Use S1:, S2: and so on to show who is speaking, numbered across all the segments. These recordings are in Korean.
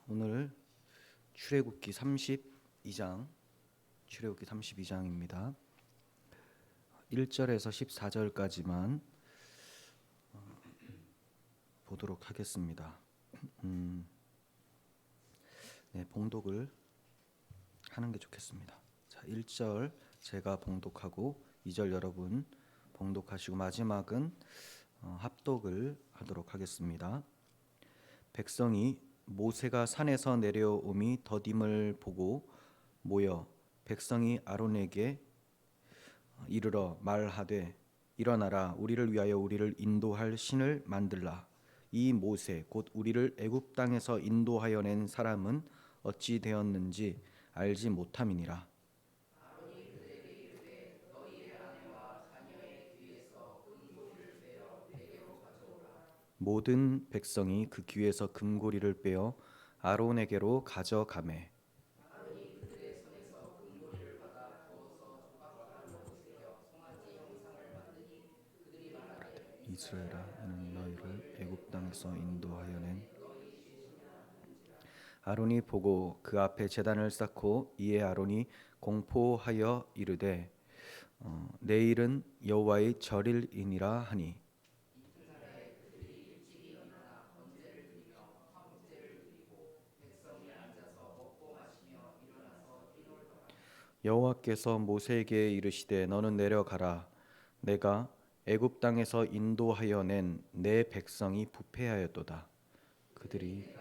S1: 오늘 출애굽기 32장입니다. 1절에서 14절까지만 보도록 하겠습니다. 봉독을 하는 게 좋겠습니다. 자, 1절 제가 봉독하고 2절 여러분 봉독하시고 마지막은 합독을 하도록 하겠습니다. 백성이 모세가 산에서 내려옴이 더딤을 보고 모여 백성이 아론에게 이르러 말하되 일어나라, 우리를 위하여 우리를 인도할 신을 만들라. 이 모세 곧 우리를 애굽 땅에서 인도하여 낸 사람은 어찌 되었는지 알지 못함이니라. 모든 백성이 그 귀에서 금고리를 빼어 아론에게로 가져가매 이스라엘아, 이는 너희를 애굽 땅에서 인도하여 낸 아론이 보고 그 앞에 제단을 쌓고 이에 아론이 공포하여 이르되 내일은 여호와의 절일이니라 하니 여호와께서 모세에게 이르시되 너는 내려가라. 내가 애굽 땅에서 인도하여 낸 내 백성이 부패하였도다. 그들이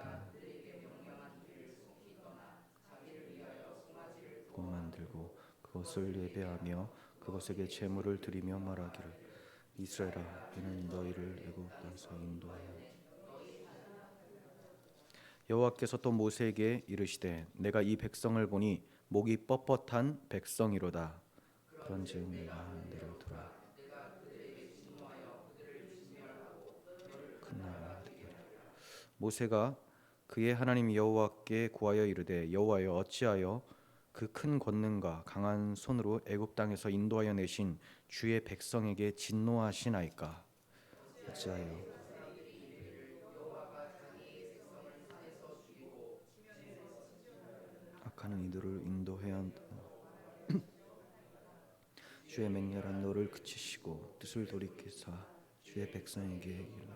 S1: 만들고 그것을 예배하며 그것에게 제물을 드리며 말하기를 이스라엘아, 이는 너희를 애굽 땅에서 인도하여 여호와께서 또 모세에게 이르시되 내가 이 백성을 보니 목이 뻣뻣한 백성이로다. 그런즉 내가 하는 대로 들으라. 큰 나라 되게 하리라. 모세가 그의 하나님 여호와께 구하여 이르되 여호와여, 어찌하여 그 큰 권능과 강한 손으로 애굽 땅에서 인도하여 내신 주의 백성에게 진노하시나이까? 어찌하여 악하는 이들을 인도해야 주의 맹렬한 노를 그치시고 뜻을 돌이키사 주의 백성에게 이르라.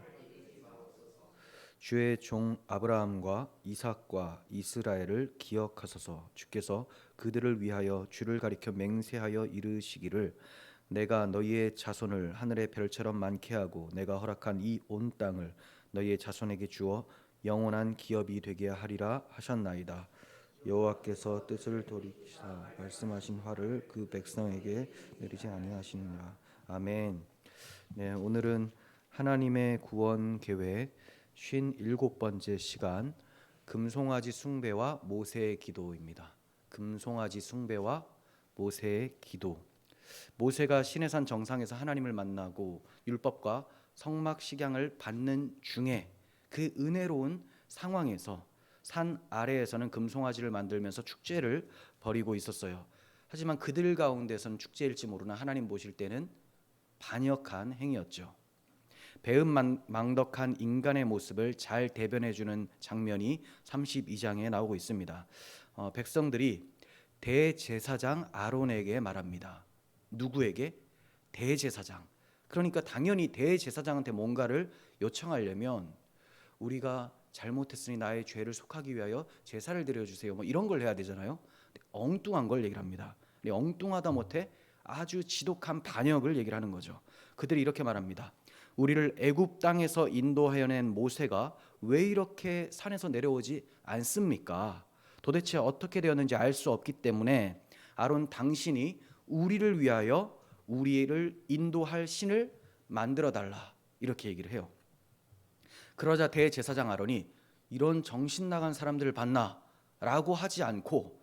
S1: 주의 종 아브라함과 이삭과 이스라엘을 기억하소서. 주께서 그들을 위하여 주를 가리켜 맹세하여 이르시기를 내가 너희의 자손을 하늘의 별처럼 많게 하고 내가 허락한 이 온 땅을 너희의 자손에게 주어 영원한 기업이 되게 하리라 하셨나이다. 여호와께서 뜻을 돌이키사 말씀하신 화를 그 백성에게 내리지 아니하시느니라. 아멘. 네, 오늘은 하나님의 구원 계획 57번째 시간, 금송아지 숭배와 모세의 기도입니다. 금송아지 숭배와 모세의 기도. 모세가 시내산 정상에서 하나님을 만나고 율법과 성막 식양을 받는 중에 그 은혜로운 상황에서 산 아래에서는 금송아지를 만들면서 축제를 벌이고 있었어요. 하지만 그들 가운데서는 축제일지 모르나 하나님 보실 때는 반역한 행위였죠. 배은망덕한 인간의 모습을 잘 대변해주는 장면이 32장에 나오고 있습니다. 백성들이 대제사장 아론에게 말합니다. 누구에게? 대제사장. 그러니까 당연히 대제사장한테 뭔가를 요청하려면 우리가 잘못했으니 나의 죄를 속하기 위하여 제사를 드려주세요, 뭐 이런 걸 해야 되잖아요. 엉뚱한 걸 얘기를 합니다. 엉뚱하다 못해 아주 지독한 반역을 얘기를 하는 거죠. 그들이 이렇게 말합니다. 우리를 애굽 땅에서 인도하여 낸 모세가 왜 이렇게 산에서 내려오지 않습니까? 도대체 어떻게 되었는지 알 수 없기 때문에 아론, 당신이 우리를 위하여 우리를 인도할 신을 만들어 달라, 이렇게 얘기를 해요. 그러자 대제사장 아론이 이런 정신 나간 사람들을 봤나? 라고 하지 않고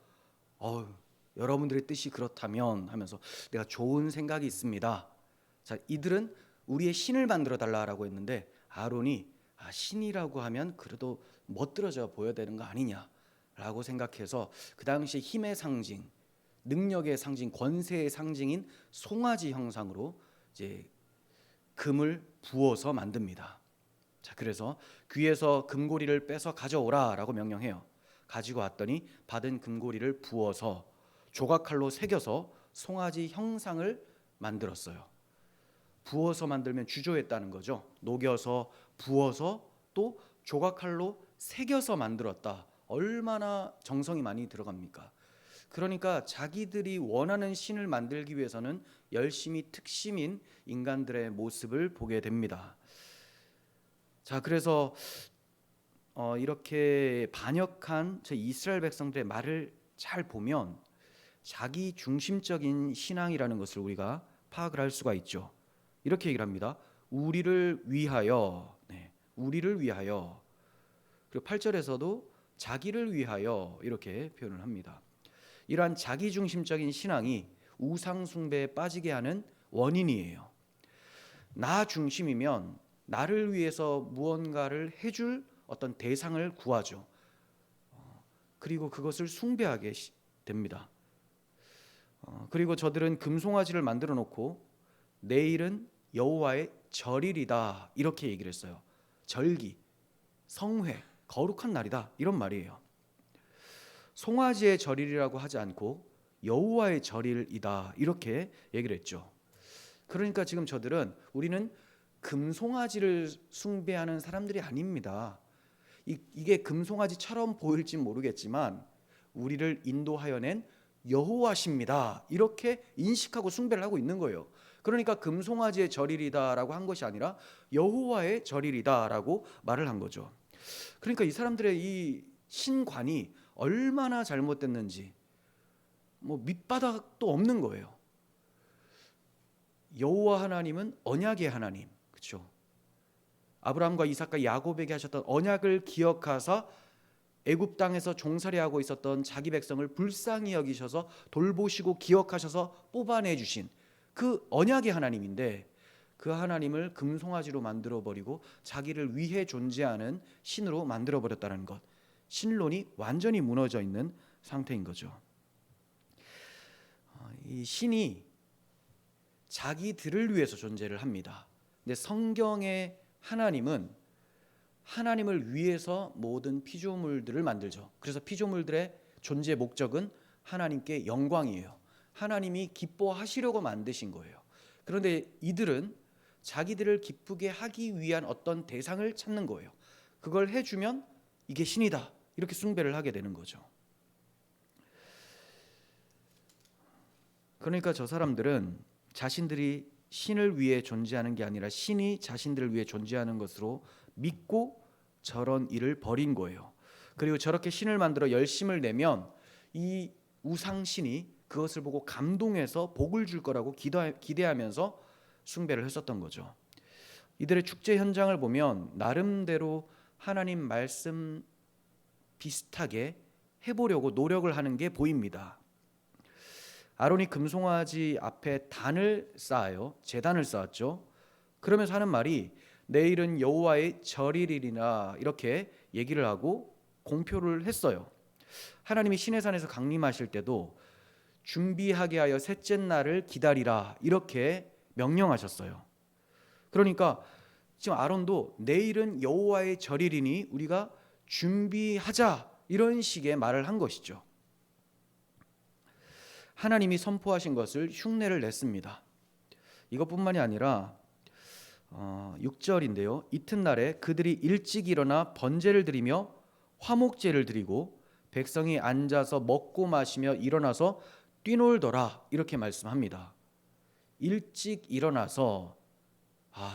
S1: 여러분들의 뜻이 그렇다면 하면서 내가 좋은 생각이 있습니다. 자, 이들은 우리의 신을 만들어 달라고 했는데 아론이 신이라고 하면 그래도 멋들어져 보여야 되는 거 아니냐라고 생각해서 그 당시 힘의 상징, 능력의 상징, 권세의 상징인 송아지 형상으로 이제 금을 부어서 만듭니다. 자, 그래서 귀에서 금고리를 빼서 가져오라라고 명령해요. 가지고 왔더니 받은 금고리를 부어서 조각칼로 새겨서 송아지 형상을 만들었어요. 부어서 만들면 주조했다는 거죠. 녹여서 부어서 또 조각칼로 새겨서 만들었다. 얼마나 정성이 많이 들어갑니까? 그러니까 자기들이 원하는 신을 만들기 위해서는 열심히 특심인 인간들의 모습을 보게 됩니다. 자, 그래서 이렇게 반역한 저 이스라엘 백성들의 말을 잘 보면 자기 중심적인 신앙이라는 것을 우리가 파악을 할 수가 있죠. 이렇게 얘기를 합니다. 우리를 위하여, 우리를 위하여. 그리고 8절에서도 자기를 위하여 이렇게 표현을 합니다. 이러한 자기중심적인 신앙이 우상 숭배에 빠지게 하는 원인이에요. 나 중심이면 나를 위해서 무언가를 해줄 어떤 대상을 구하죠. 그리고 그것을 숭배하게 됩니다. 그리고 저들은 금송아지를 만들어 놓고 내일은 여호와의 절일이다 이렇게 얘기를 했어요. 절기, 성회, 거룩한 날이다 이런 말이에요. 송아지의 절일이라고 하지 않고 여호와의 절일이다 이렇게 얘기를 했죠. 그러니까 지금 저들은 우리는 금송아지를 숭배하는 사람들이 아닙니다. 이게 금송아지처럼 보일지 모르겠지만 우리를 인도하여 낸 여호와십니다 이렇게 인식하고 숭배를 하고 있는 거예요. 그러니까 금송아지의 절일이다라고 한 것이 아니라 여호와의 절일이다라고 말을 한 거죠. 그러니까 이 사람들의 이 신관이 얼마나 잘못됐는지 밑바닥도 없는 거예요. 여호와 하나님은 언약의 하나님, 그렇죠? 아브라함과 이삭과 야곱에게 하셨던 언약을 기억하사 애굽 땅에서 종살이하고 있었던 자기 백성을 불쌍히 여기셔서 돌보시고 기억하셔서 뽑아내 주신 그 언약의 하나님인데 그 하나님을 금송아지로 만들어 버리고 자기를 위해 존재하는 신으로 만들어 버렸다는 것. 신론이 완전히 무너져 있는 상태인 거죠. 이 신이 자기들을 위해서 존재를 합니다. 근데 성경의 하나님은 하나님을 위해서 모든 피조물들을 만들죠. 그래서 피조물들의 존재 목적은 하나님께 영광이에요. 하나님이 기뻐하시려고 만드신 거예요. 그런데 이들은 자기들을 기쁘게 하기 위한 어떤 대상을 찾는 거예요. 그걸 해주면 이게 신이다 이렇게 숭배를 하게 되는 거죠. 그러니까 저 사람들은 자신들이 신을 위해 존재하는 게 아니라 신이 자신들을 위해 존재하는 것으로 믿고 저런 일을 벌인 거예요. 그리고 저렇게 신을 만들어 열심을 내면 이 우상신이 그것을 보고 감동해서 복을 줄 거라고 기대하면서 숭배를 했었던 거죠. 이들의 축제 현장을 보면 나름대로 하나님 말씀 비슷하게 해보려고 노력을 하는 게 보입니다. 아론이 금송아지 앞에 단을 쌓아요. 제단을 쌓았죠. 그러면서 하는 말이 내일은 여호와의 절일이라 이렇게 얘기를 하고 공표를 했어요. 하나님이 시내산에서 강림하실 때도 준비하게 하여 셋째 날을 기다리라 이렇게 명령하셨어요. 그러니까 지금 아론도 내일은 여호와의 절일이니 우리가 준비하자 이런 식의 말을 한 것이죠. 하나님이 선포하신 것을 흉내를 냈습니다. 이것뿐만이 아니라 6절인데요. 이튿날에 그들이 일찍 일어나 번제를 드리며 화목제를 드리고 백성이 앉아서 먹고 마시며 일어나서 뛰놀더라 이렇게 말씀합니다. 일찍 일어나서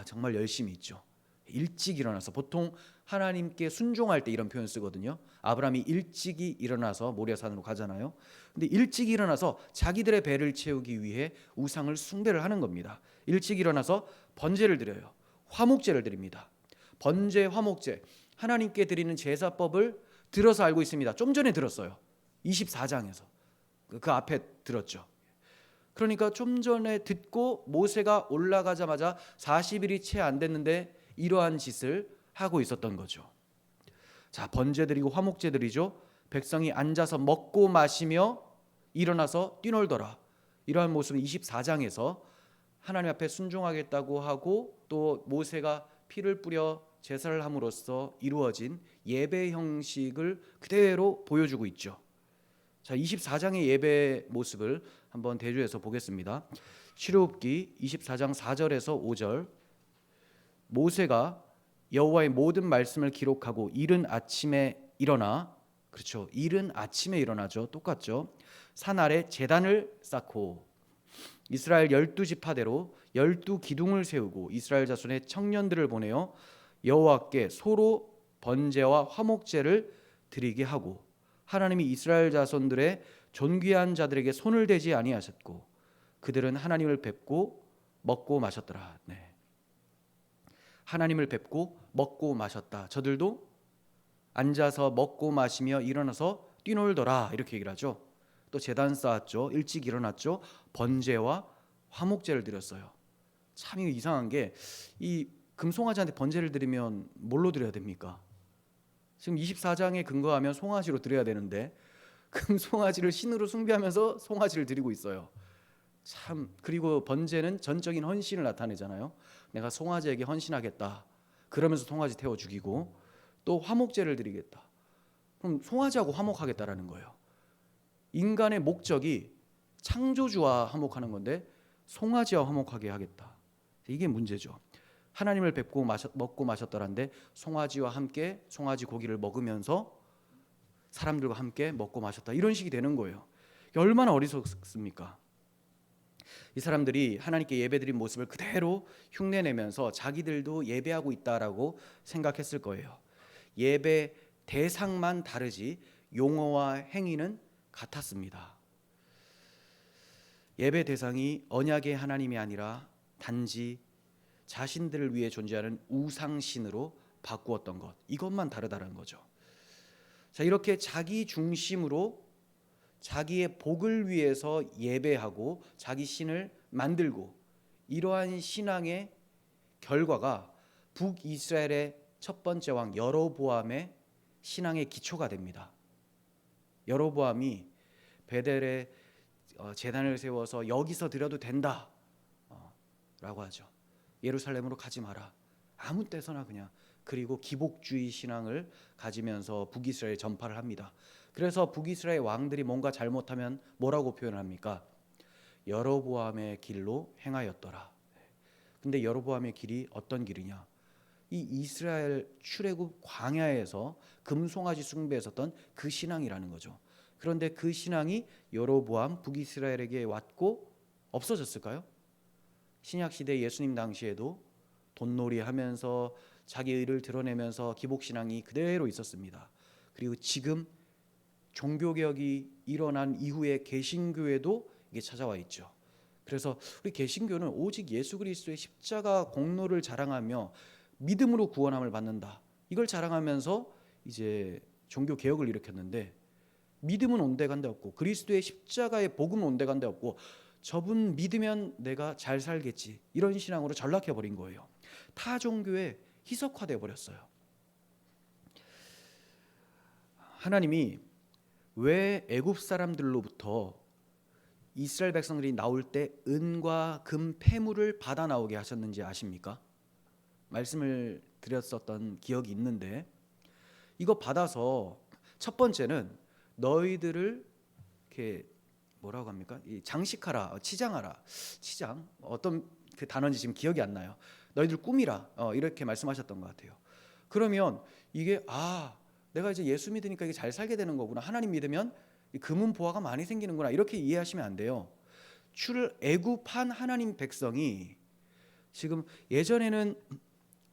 S1: 정말 열심히 있죠. 일찍 일어나서 보통 하나님께 순종할 때 이런 표현 쓰거든요. 아브라함이 일찍이 일어나서 모리아산으로 가잖아요. 근데 일찍 일어나서 자기들의 배를 채우기 위해 우상을 숭배를 하는 겁니다. 일찍 일어나서 번제를 드려요. 화목제를 드립니다. 번제, 화목제 하나님께 드리는 제사법을 들어서 알고 있습니다. 좀 전에 들었어요. 24장에서 그 앞에 들었죠. 그러니까 좀 전에 듣고 모세가 올라가자마자 40일이 채 안 됐는데 이러한 짓을 하고 있었던 거죠. 자, 번제 드리고 화목제 드리죠. 백성이 앉아서 먹고 마시며 일어나서 뛰놀더라. 이러한 모습은 24장에서 하나님 앞에 순종하겠다고 하고 또 모세가 피를 뿌려 제사를 함으로써 이루어진 예배 형식을 그대로 보여주고 있죠. 자, 24장의 예배 모습을 한번 대조해서 보겠습니다. 출애굽기 24장 4절에서 5절. 모세가 여호와의 모든 말씀을 기록하고 이른 아침에 일어나, 그렇죠, 이른 아침에 일어나죠. 똑같죠. 산 아래 제단을 쌓고 이스라엘 12지파대로 12기둥을 세우고 이스라엘 자손의 청년들을 보내어 여호와께 소로 번제와 화목제를 드리게 하고 하나님이 이스라엘 자손들의 존귀한 자들에게 손을 대지 아니하셨고 그들은 하나님을 뵙고 먹고 마셨더라. 네. 하나님을 뵙고 먹고 마셨다. 저들도 앉아서 먹고 마시며 일어나서 뛰놀더라. 이렇게 얘기를 하죠. 또 제단 쌓았죠. 일찍 일어났죠. 번제와 화목제를 드렸어요. 참 이상한 게 이 금송아지한테 번제를 드리면 뭘로 드려야 됩니까? 지금 24장에 근거하면 송아지로 드려야 되는데 금송아지를 신으로 숭배하면서 송아지를 드리고 있어요. 참, 그리고 번제는 전적인 헌신을 나타내잖아요. 내가 송아지에게 헌신하겠다. 그러면서 송아지 태워 죽이고 또 화목제를 드리겠다. 그럼 송아지하고 화목하겠다라는 거예요. 인간의 목적이 창조주와 화목하는 건데 송아지와 화목하게 하겠다. 이게 문제죠. 하나님을 뵙고 먹고 마셨더란데 송아지와 함께 송아지 고기를 먹으면서 사람들과 함께 먹고 마셨다. 이런 식이 되는 거예요. 얼마나 어리석습니까? 이 사람들이 하나님께 예배드린 모습을 그대로 흉내내면서 자기들도 예배하고 있다라고 생각했을 거예요. 예배 대상만 다르지 용어와 행위는 같았습니다. 예배 대상이 언약의 하나님이 아니라 단지 자신들을 위해 존재하는 우상신으로 바꾸었던 것, 이것만 다르다는 거죠. 자, 이렇게 자기 중심으로 자기의 복을 위해서 예배하고 자기 신을 만들고 이러한 신앙의 결과가 북이스라엘의 첫 번째 왕 여로보암의 신앙의 기초가 됩니다. 여로보암이 베델에 제단을 세워서 여기서 드려도 된다 라고 하죠. 예루살렘으로 가지 마라. 아무 때서나 그냥. 그리고 기복주의 신앙을 가지면서 북이스라엘 전파를 합니다. 그래서 북이스라엘 왕들이 뭔가 잘못하면 뭐라고 표현합니까? 여로보암의 길로 행하였더라. 근데 여로보암의 길이 어떤 길이냐? 이 이스라엘 출애굽 광야에서 금송아지 숭배했었던 그 신앙이라는 거죠. 그런데 그 신앙이 여로보암 북이스라엘에게 왔고 없어졌을까요? 신약 시대 예수님 당시에도 돈놀이하면서 자기 의를 드러내면서 기복신앙이 그대로 있었습니다. 그리고 지금 종교개혁이 일어난 이후에 개신교에도 이게 찾아와 있죠. 그래서 우리 개신교는 오직 예수 그리스도의 십자가 공로를 자랑하며 믿음으로 구원함을 받는다. 이걸 자랑하면서 이제 종교개혁을 일으켰는데 믿음은 온데간데 없고 그리스도의 십자가의 복음은 온데간데 없고 저분 믿으면 내가 잘 살겠지 이런 신앙으로 전락해버린 거예요. 타 종교에 희석화되어 버렸어요. 하나님이 왜 애굽 사람들로부터 이스라엘 백성들이 나올 때 은과 금 폐물을 받아 나오게 하셨는지 아십니까? 말씀을 드렸었던 기억이 있는데 이거 받아서 첫 번째는 너희들을 이렇게 뭐라고 합니까? 이 장식하라, 치장하라. 치장 어떤 그 단어인지 지금 기억이 안 나요. 너희들 꾸미라. 이렇게 말씀하셨던 것 같아요. 그러면 이게 내가 이제 예수 믿으니까 이게 잘 살게 되는 거구나. 하나님 믿으면 금은 보화가 많이 생기는구나. 이렇게 이해하시면 안 돼요. 출애굽한 하나님 백성이 지금 예전에는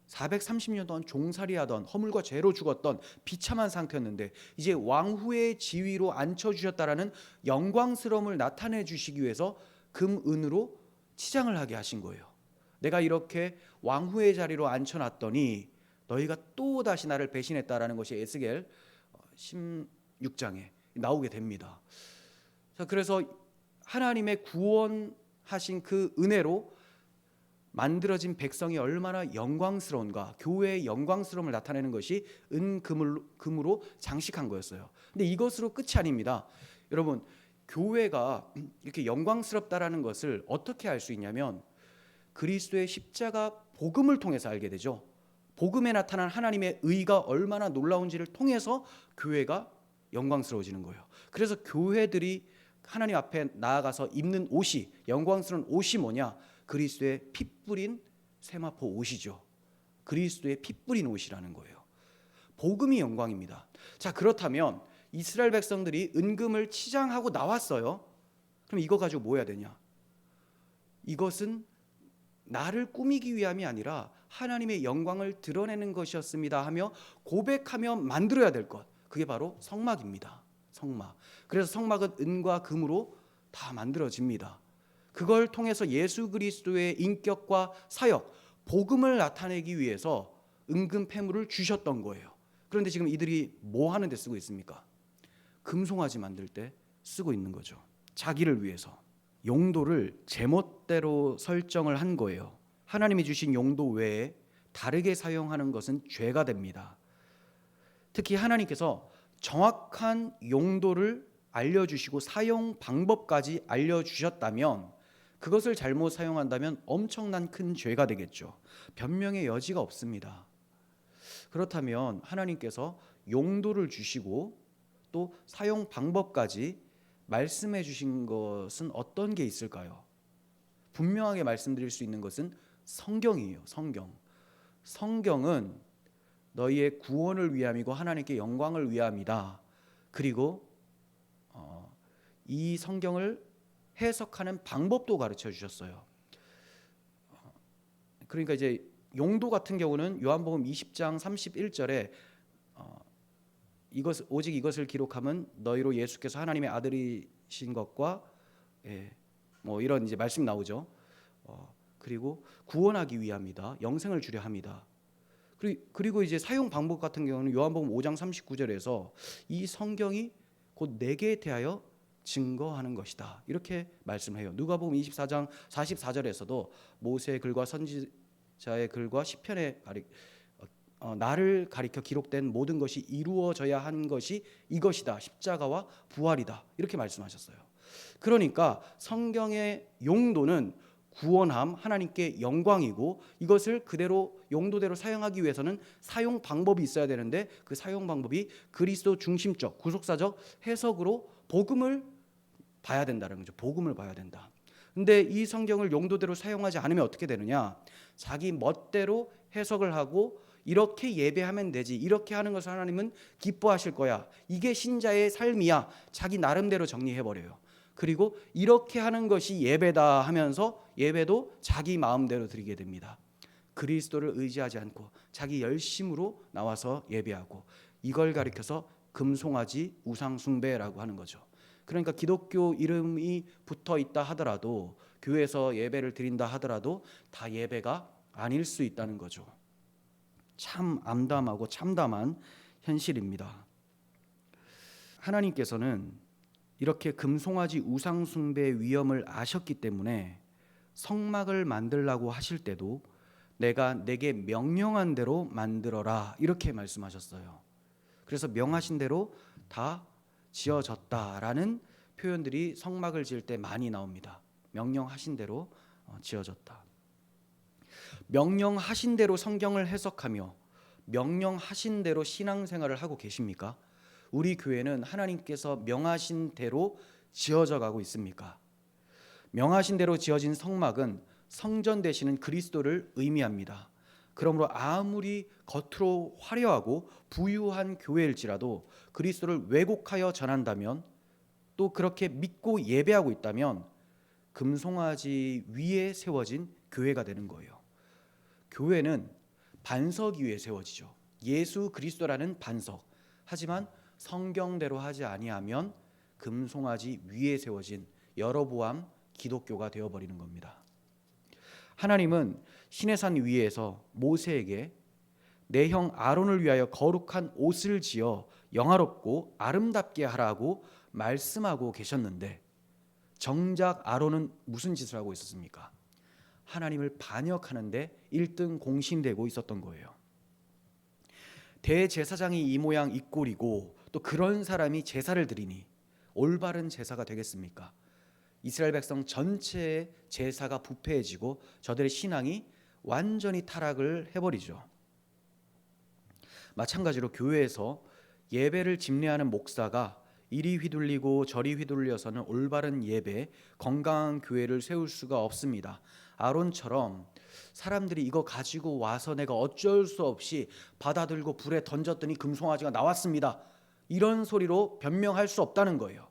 S1: 430년 동안 종살이하던 허물과 죄로 죽었던 비참한 상태였는데 이제 왕후의 지위로 앉혀주셨다라는 영광스러움을 나타내 주시기 위해서 금, 은으로 치장을 하게 하신 거예요. 내가 이렇게 왕후의 자리로 앉혀놨더니 너희가 또 다시 나를 배신했다라는 것이 에스겔 16장에 나오게 됩니다. 자, 그래서 하나님의 구원하신 그 은혜로 만들어진 백성이 얼마나 영광스러운가, 교회의 영광스러움을 나타내는 것이 금으로 장식한 거였어요. 근데 이것으로 끝이 아닙니다. 여러분, 교회가 이렇게 영광스럽다라는 것을 어떻게 알 수 있냐면 그리스도의 십자가 복음을 통해서 알게 되죠. 복음에 나타난 하나님의 의가 얼마나 놀라운지를 통해서 교회가 영광스러워지는 거예요. 그래서 교회들이 하나님 앞에 나아가서 입는 옷이, 영광스러운 옷이 뭐냐? 그리스도의 피 뿌린 세마포 옷이죠. 그리스도의 피 뿌린 옷이라는 거예요. 복음이 영광입니다. 자, 그렇다면 이스라엘 백성들이 은금을 치장하고 나왔어요. 그럼 이거 가지고 뭐 해야 되냐? 이것은 나를 꾸미기 위함이 아니라 하나님의 영광을 드러내는 것이었습니다 하며 고백하며 만들어야 될 것, 그게 바로 성막입니다. 성막. 그래서 성막은 은과 금으로 다 만들어집니다. 그걸 통해서 예수 그리스도의 인격과 사역, 복음을 나타내기 위해서 은금 패물을 주셨던 거예요. 그런데 지금 이들이 뭐 하는 데 쓰고 있습니까? 금송아지 만들 때 쓰고 있는 거죠. 자기를 위해서 용도를 제멋대로 설정을 한 거예요. 하나님이 주신 용도 외에 다르게 사용하는 것은 죄가 됩니다. 특히 하나님께서 정확한 용도를 알려주시고 사용 방법까지 알려주셨다면 그것을 잘못 사용한다면 엄청난 큰 죄가 되겠죠. 변명의 여지가 없습니다. 그렇다면 하나님께서 용도를 주시고 또 사용 방법까지 말씀해 주신 것은 어떤 게 있을까요? 분명하게 말씀드릴 수 있는 것은 성경이에요. 성경은 너희의 구원을 위함이고 하나님께 영광을 위함이다. 그리고 이 성경을 해석하는 방법도 가르쳐 주셨어요. 그러니까 이제 용도 같은 경우는 요한복음 20장 31절에 오직 이것을 기록하면 너희로 예수께서 하나님의 아들이신 것과 뭐 이런 이제 말씀이 나오죠. 그리고 구원하기 위함이다. 영생을 주려 함이다. 그리고 이제 사용 방법 같은 경우는 요한복음 5장 39절에서 이 성경이 곧 내게 대하여 증거하는 것이다. 이렇게 말씀해요. 누가복음 24장 44절에서도 모세의 글과 선지자의 글과 시편의 나를 가리켜 기록된 모든 것이 이루어져야 한 것이 이것이다. 십자가와 부활이다. 이렇게 말씀하셨어요. 그러니까 성경의 용도는 구원함, 하나님께 영광이고 이것을 그대로 용도대로 사용하기 위해서는 사용 방법이 있어야 되는데 그 사용 방법이 그리스도 중심적 구속사적 해석으로 복음을 봐야 된다는 거죠. 복음을 봐야 된다. 근데 이 성경을 용도대로 사용하지 않으면 어떻게 되느냐? 자기 멋대로 해석을 하고 이렇게 예배하면 되지, 이렇게 하는 것을 하나님은 기뻐하실 거야, 이게 신자의 삶이야, 자기 나름대로 정리해버려요. 그리고 이렇게 하는 것이 예배다 하면서 예배도 자기 마음대로 드리게 됩니다. 그리스도를 의지하지 않고 자기 열심으로 나와서 예배하고, 이걸 가리켜서 금송아지 우상숭배라고 하는 거죠. 그러니까 기독교 이름이 붙어 있다 하더라도, 교회에서 예배를 드린다 하더라도 다 예배가 아닐 수 있다는 거죠. 참 암담하고 참담한 현실입니다. 하나님께서는 이렇게 금송아지 우상 숭배의 위험을 아셨기 때문에 성막을 만들라고 하실 때도 내가 내게 명령한 대로 만들어라 이렇게 말씀하셨어요. 그래서 명하신 대로 다 지어졌다라는 표현들이 성막을 지을 때 많이 나옵니다. 명령하신 대로 지어졌다. 명령하신 대로 성경을 해석하며 명령하신 대로 신앙생활을 하고 계십니까? 우리 교회는 하나님께서 명하신 대로 지어져 가고 있습니까? 명하신 대로 지어진 성막은 성전 되시는 그리스도를 의미합니다. 그러므로 아무리 겉으로 화려하고 부유한 교회일지라도 그리스도를 왜곡하여 전한다면, 또 그렇게 믿고 예배하고 있다면 금송아지 위에 세워진 교회가 되는 거예요. 교회는 반석 위에 세워지죠. 예수 그리스도라는 반석. 하지만 성경대로 하지 아니하면 금송아지 위에 세워진 여러보암 기독교가 되어버리는 겁니다. 하나님은 시내산 위에서 모세에게 내 형 아론을 위하여 거룩한 옷을 지어 영화롭고 아름답게 하라고 말씀하고 계셨는데, 정작 아론은 무슨 짓을 하고 있었습니까? 하나님을 반역하는데 1등 공신되고 있었던 거예요. 대제사장이 이 모양 이 꼴이고 또 그런 사람이 제사를 드리니 올바른 제사가 되겠습니까? 이스라엘 백성 전체의 제사가 부패해지고 저들의 신앙이 완전히 타락을 해버리죠. 마찬가지로 교회에서 예배를 집례하는 목사가 이리 휘둘리고 저리 휘둘려서는 올바른 예배, 건강한 교회를 세울 수가 없습니다. 아론처럼 사람들이 이거 가지고 와서 내가 어쩔 수 없이 받아들고 불에 던졌더니 금송아지가 나왔습니다, 이런 소리로 변명할 수 없다는 거예요.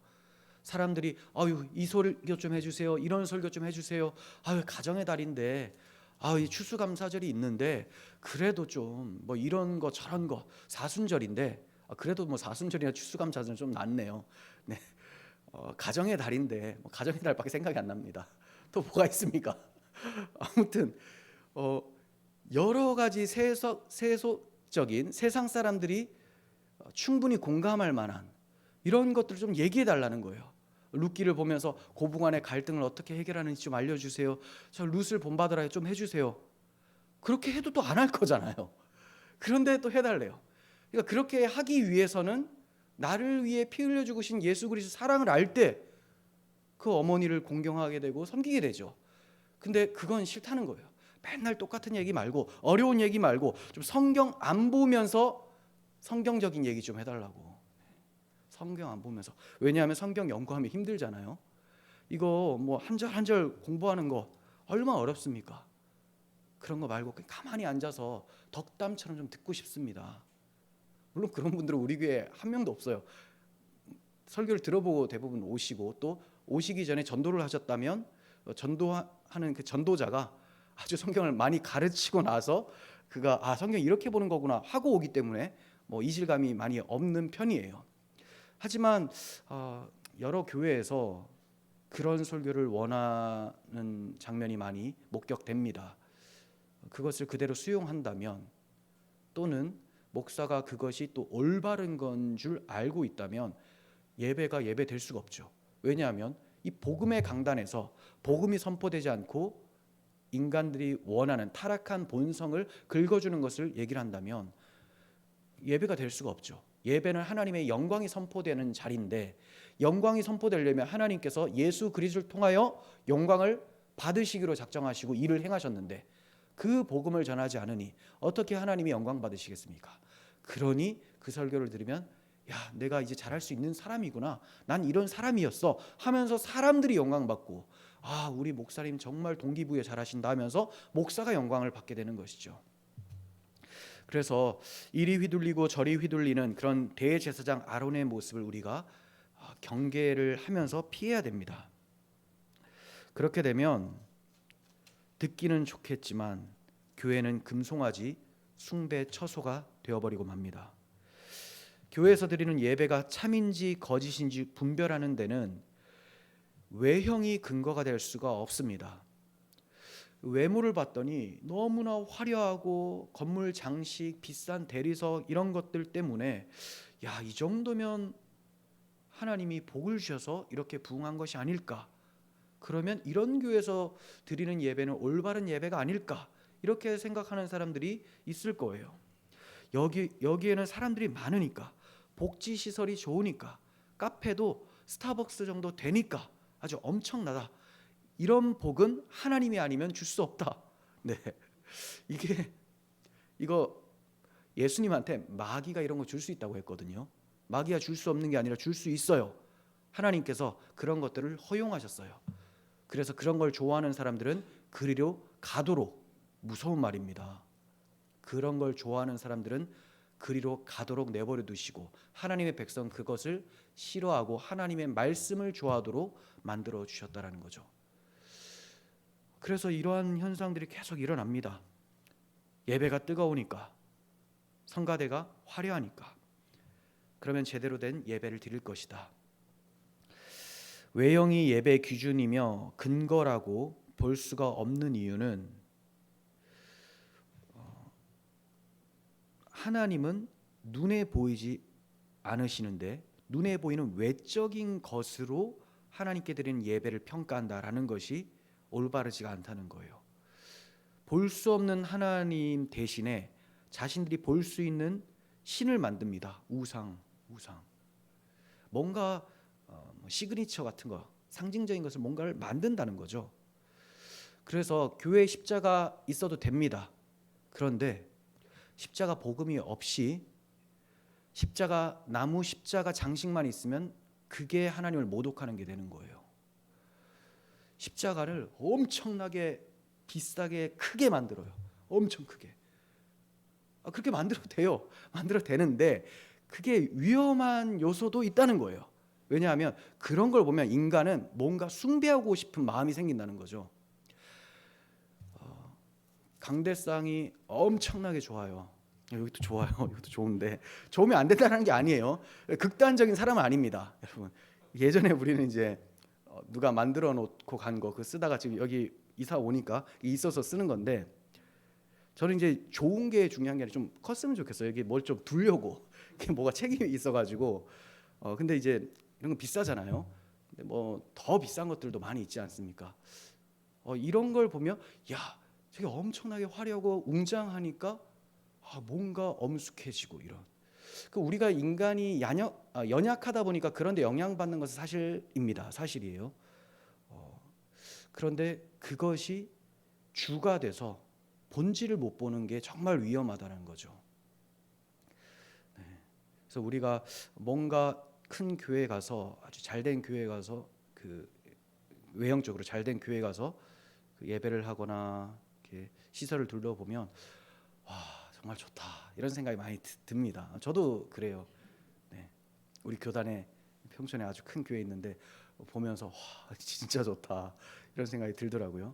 S1: 사람들이 아유 이 설교 좀 해주세요, 이런 설교 좀 해주세요, 아유 가정의 달인데, 이 추수감사절이 있는데 그래도 좀 뭐 이런 거 저런 거 사순절인데, 그래도 뭐 사순절이나 추수감사절은 좀 낫네요. 네, 가정의 달인데 뭐 가정의 달밖에 생각이 안 납니다. 또 뭐가 있습니까? 아무튼 여러 가지 세속적인 세상 사람들이 충분히 공감할 만한 이런 것들을 좀 얘기해 달라는 거예요. 룻기를 보면서 고부간의 갈등을 어떻게 해결하는지 좀 알려주세요. 저 룻을 본받으라 좀 해주세요. 그렇게 해도 또 안 할 거잖아요. 그런데 또 해달래요. 그러니까 그렇게 하기 위해서는 나를 위해 피 흘려 죽으신 예수 그리스도 사랑을 알 때 그 어머니를 공경하게 되고 섬기게 되죠. 근데 그건 싫다는 거예요. 맨날 똑같은 얘기 말고, 어려운 얘기 말고, 좀 성경 안 보면서 성경적인 얘기 좀 해달라고. 성경 안 보면서. 왜냐하면 성경 연구하면 힘들잖아요. 이거 뭐 한 절 한 절 공부하는 거 얼마나 어렵습니까? 그런 거 말고 그냥 가만히 앉아서 덕담처럼 좀 듣고 싶습니다. 물론 그런 분들은 우리 교회에 한 명도 없어요. 설교를 들어보고 대부분 오시고, 또 오시기 전에 전도를 하셨다면 전도하는 그 전도자가 아주 성경을 많이 가르치고 나서 그가 성경 이렇게 보는 거구나 하고 오기 때문에 뭐 이질감이 많이 없는 편이에요. 하지만 여러 교회에서 그런 설교를 원하는 장면이 많이 목격됩니다. 그것을 그대로 수용한다면, 또는 목사가 그것이 또 올바른 건 줄 알고 있다면 예배가 예배될 수가 없죠. 왜냐하면 이 복음의 강단에서 복음이 선포되지 않고 인간들이 원하는 타락한 본성을 긁어주는 것을 얘기를 한다면 예배가 될 수가 없죠. 예배는 하나님의 영광이 선포되는 자리인데, 영광이 선포되려면 하나님께서 예수 그리스도를 통하여 영광을 받으시기로 작정하시고 일을 행하셨는데, 그 복음을 전하지 않으니 어떻게 하나님이 영광 받으시겠습니까? 그러니 그 설교를 들으면 야, 내가 이제 잘할 수 있는 사람이구나, 난 이런 사람이었어 하면서 사람들이 영광 받고, 우리 목사님 정말 동기부여 잘하신다 하면서 목사가 영광을 받게 되는 것이죠. 그래서 이리 휘둘리고 저리 휘둘리는 그런 대제사장 아론의 모습을 우리가 경계를 하면서 피해야 됩니다. 그렇게 되면 듣기는 좋겠지만 교회는 금송아지 숭배 처소가 되어버리고 맙니다. 교회에서 드리는 예배가 참인지 거짓인지 분별하는 데는 외형이 근거가 될 수가 없습니다. 외모를 봤더니 너무나 화려하고 건물 장식, 비싼 대리석 이런 것들 때문에 이 정도면 하나님이 복을 주셔서 이렇게 부흥한 것이 아닐까, 그러면 이런 교회에서 드리는 예배는 올바른 예배가 아닐까, 이렇게 생각하는 사람들이 있을 거예요. 여기에는 사람들이 많으니까, 복지시설이 좋으니까, 카페도 스타벅스 정도 되니까 아주 엄청나다, 이런 복은 하나님이 아니면 줄 수 없다. 네, 이거 예수님한테 마귀가 이런 거 줄 수 있다고 했거든요. 마귀가 줄 수 없는 게 아니라 줄 수 있어요. 하나님께서 그런 것들을 허용하셨어요. 그래서 그런 걸 좋아하는 사람들은 그리로 가도록, 무서운 말입니다. 그런 걸 좋아하는 사람들은 그리로 가도록 내버려 두시고, 하나님의 백성 그것을 싫어하고 하나님의 말씀을 좋아하도록 만들어 주셨다라는 거죠. 그래서 이러한 현상들이 계속 일어납니다. 예배가 뜨거우니까, 성가대가 화려하니까, 그러면 제대로 된 예배를 드릴 것이다. 외형이 예배 기준이며 근거라고 볼 수가 없는 이유는, 하나님은 눈에 보이지 않으시는데 눈에 보이는 외적인 것으로 하나님께 드리는 예배를 평가한다라는 것이 올바르지가 않다는 거예요. 볼 수 없는 하나님 대신에 자신들이 볼 수 있는 신을 만듭니다. 우상. 뭔가 시그니처 같은 거, 상징적인 것을 뭔가를 만든다는 거죠. 그래서 교회에 십자가 있어도 됩니다. 그런데 십자가 복음이 없이 십자가, 나무 십자가 장식만 있으면 그게 하나님을 모독하는 게 되는 거예요. 십자가를 엄청나게 비싸게 크게 만들어요. 엄청 크게. 그렇게 만들어도 돼요. 만들어도 되는데 그게 위험한 요소도 있다는 거예요. 왜냐하면 그런 걸 보면 인간은 뭔가 숭배하고 싶은 마음이 생긴다는 거죠. 강대상이 엄청나게 좋아요. 여기도 좋아요. 이것도 좋은데 좋으면 안 된다는 게 아니에요. 극단적인 사람은 아닙니다, 여러분. 예전에 우리는 이제 누가 만들어 놓고 간 거 그 쓰다가 지금 여기 이사 오니까 있어서 쓰는 건데, 저는 이제 좋은 게 중요한 게 아니라 좀 컸으면 좋겠어요. 여기 뭘 좀 두려고 이게 뭐가 책임이 있어가지고. 근데 이제 이런 거 비싸잖아요. 근데 뭐 더 비싼 것들도 많이 있지 않습니까? 이런 걸 보면 야, 되게 엄청나게 화려하고 웅장하니까 뭔가 엄숙해지고 이런. 우리가 인간이 연약하다 보니까 그런데 영향받는 것은 사실입니다. 사실이에요. 그런데 그것이 주가 돼서 본질을 못 보는 게 정말 위험하다는 거죠. 네. 그래서 우리가 뭔가 큰 교회 가서, 아주 잘된 교회 가서, 그 외형적으로 잘된 교회 가서 그 예배를 하거나 이렇게 시설을 둘러보면 와, 정말 좋다 이런 생각이 많이 듭니다. 저도 그래요. 네. 우리 교단에 평촌에 아주 큰 교회 있는데 보면서 와, 진짜 좋다 이런 생각이 들더라고요.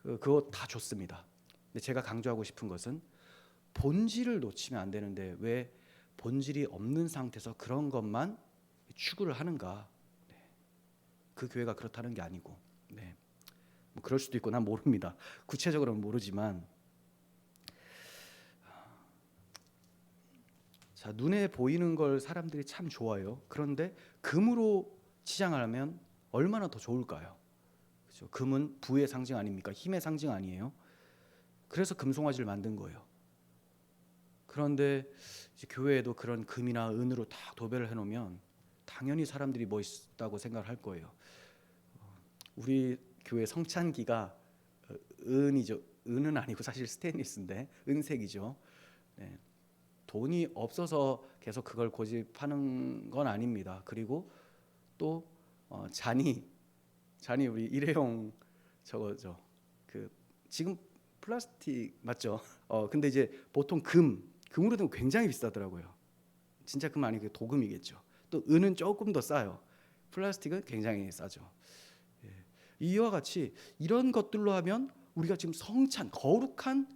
S1: 그거 다 좋습니다. 근데 제가 강조하고 싶은 것은 본질을 놓치면 안 되는데 왜 본질이 없는 상태에서 그런 것만 추구를 하는가? 네. 그 교회가 그렇다는 게 아니고, 네. 뭐 그럴 수도 있고 난 모릅니다. 구체적으로는 모르지만, 자, 눈에 보이는 걸 사람들이 참 좋아해요. 그런데 금으로 치장을 하면 얼마나 더 좋을까요? 그렇죠? 금은 부의 상징 아닙니까? 힘의 상징 아니에요? 그래서 금송아지를 만든 거예요. 그런데 이제 교회에도 그런 금이나 은으로 다 도배를 해놓으면 당연히 사람들이 멋있다고 생각을 할 거예요. 우리 교회 성찬기가 은이죠. 은은 아니고 사실 스테인리스인데 은색이죠. 네. 돈이 없어서 계속 그걸 고집하는 건 아닙니다. 그리고 또 잔이 우리 일회용 저거죠. 그 지금 플라스틱 맞죠? 근데 이제 보통 금으로 된 거 굉장히 비싸더라고요. 진짜 금 아니고 도금이겠죠. 또 은은 조금 더 싸요. 플라스틱은 굉장히 싸죠. 예. 이와 같이 이런 것들로 하면 우리가 지금 성찬 거룩한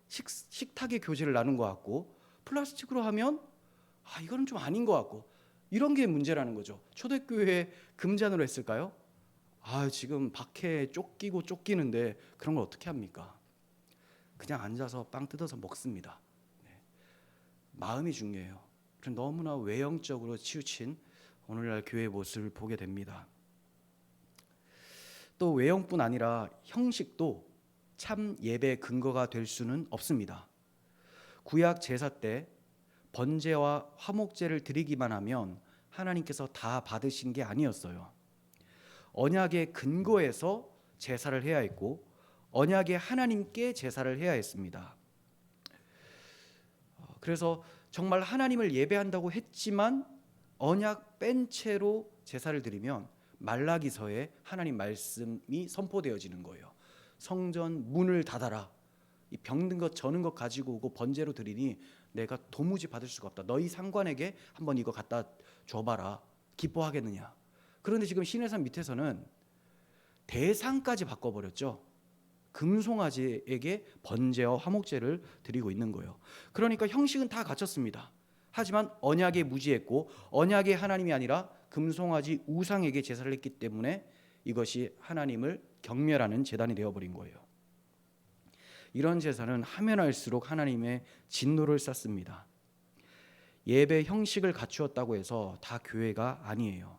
S1: 식탁의 교제를 나눈 것 같고, 플라스틱으로 하면 이거는 좀 아닌 것 같고, 이런 게 문제라는 거죠. 초대교회 금잔으로 했을까요? 지금 박해에 쫓기는데 그런 걸 어떻게 합니까? 그냥 앉아서 빵 뜯어서 먹습니다. 네. 마음이 중요해요. 너무나 외형적으로 치우친 오늘날 교회의 모습을 보게 됩니다. 또 외형뿐 아니라 형식도 참 예배 근거가 될 수는 없습니다. 구약 제사 때 번제와 화목제를 드리기만 하면 하나님께서 다 받으신 게 아니었어요. 언약의 근거에서 제사를 해야 했고, 언약의 하나님께 제사를 해야 했습니다. 그래서 정말 하나님을 예배한다고 했지만 언약 뺀 채로 제사를 드리면 말라기서에 하나님 말씀이 선포되어지는 거예요. 성전 문을 닫아라. 이 병든 것 저는 것 가지고 오고 번제로 드리니 내가 도무지 받을 수가 없다. 너희 상관에게 한번 이거 갖다 줘봐라. 기뻐하겠느냐. 그런데 지금 시내산 밑에서는 대상까지 바꿔버렸죠. 금송아지에게 번제와 화목제를 드리고 있는 거예요. 그러니까 형식은 다 갖췄습니다. 하지만 언약에 무지했고 언약의 하나님이 아니라 금송아지 우상에게 제사를 했기 때문에 이것이 하나님을 경멸하는 제단이 되어버린 거예요. 이런 제사는 하면 할수록 하나님의 진노를 샀습니다. 예배 형식을 갖추었다고 해서 다 교회가 아니에요.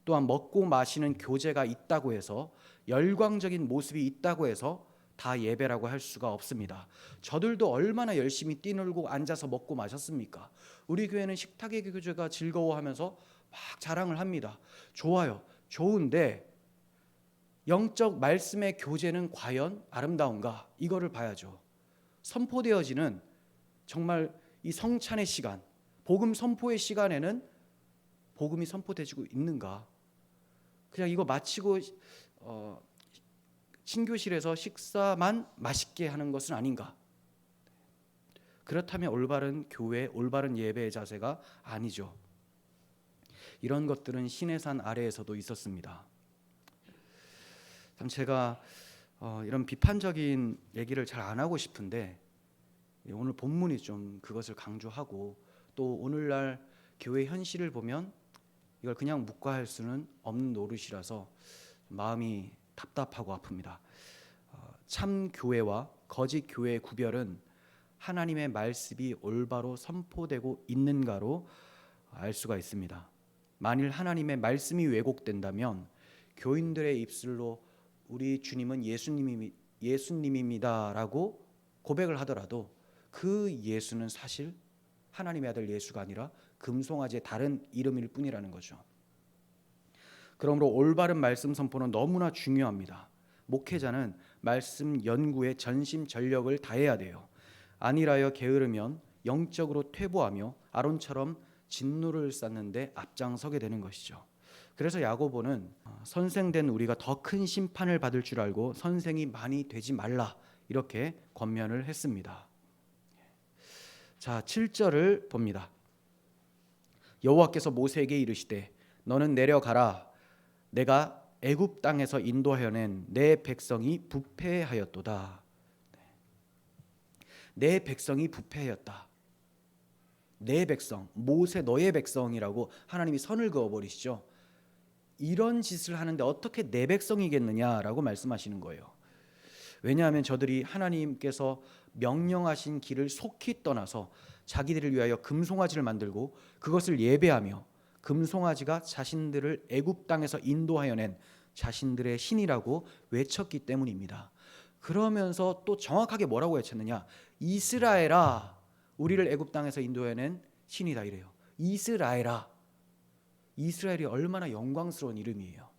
S1: 또한 먹고 마시는 교제가 있다고 해서, 열광적인 모습이 있다고 해서 다 예배라고 할 수가 없습니다. 저들도 얼마나 열심히 뛰놀고 앉아서 먹고 마셨습니까? 우리 교회는 식탁의 교제가 즐거워하면서 막 자랑을 합니다. 좋아요. 좋은데 영적 말씀의 교제는 과연 아름다운가? 이거를 봐야죠. 선포되어지는 정말 이 성찬의 시간, 복음 선포의 시간에는 복음이 선포되고 있는가? 그냥 이거 마치고 친교실에서 식사만 맛있게 하는 것은 아닌가? 그렇다면 올바른 교회, 올바른 예배의 자세가 아니죠. 이런 것들은 시내산 아래에서도 있었습니다. 참 제가 이런 비판적인 얘기를 잘 안 하고 싶은데 오늘 본문이 좀 그것을 강조하고 또 오늘날 교회 현실을 보면 이걸 그냥 묵과할 수는 없는 노릇이라서 마음이 답답하고 아픕니다. 참 교회와 거짓 교회의 구별은 하나님의 말씀이 올바로 선포되고 있는가로 알 수가 있습니다. 만일 하나님의 말씀이 왜곡된다면 교인들의 입술로 우리 주님은 예수님입니다라고 고백을 하더라도 그 예수는 사실 하나님의 아들 예수가 아니라 금송아지의 다른 이름일 뿐이라는 거죠. 그러므로 올바른 말씀 선포는 너무나 중요합니다. 목회자는 말씀 연구에 전심전력을 다해야 돼요. 아니라여 게으르면 영적으로 퇴보하며 아론처럼 진노를 쌓는데 앞장서게 되는 것이죠. 그래서 야고보는 선생된 우리가 더 큰 심판을 받을 줄 알고 선생이 많이 되지 말라 이렇게 권면을 했습니다. 자, 7절을 봅니다. 여호와께서 모세에게 이르시되 너는 내려가라. 내가 애굽 땅에서 인도하여 낸 내 백성이 부패하였도다. 내 백성이 부패하였다. 내 백성, 모세 너의 백성이라고 하나님이 선을 그어버리시죠. 이런 짓을 하는데 어떻게 내 백성이겠느냐라고 말씀하시는 거예요. 왜냐하면 저들이 하나님께서 명령하신 길을 속히 떠나서 자기들을 위하여 금송아지를 만들고 그것을 예배하며 금송아지가 자신들을 애굽 땅에서 인도하여 낸 자신들의 신이라고 외쳤기 때문입니다. 그러면서 또 정확하게 뭐라고 외쳤느냐? 이스라엘아, 우리를 애굽 땅에서 인도해 낸 신이다 이래요. 이스라엘아. 이스라엘이 얼마나 영광스러운 이름이에요.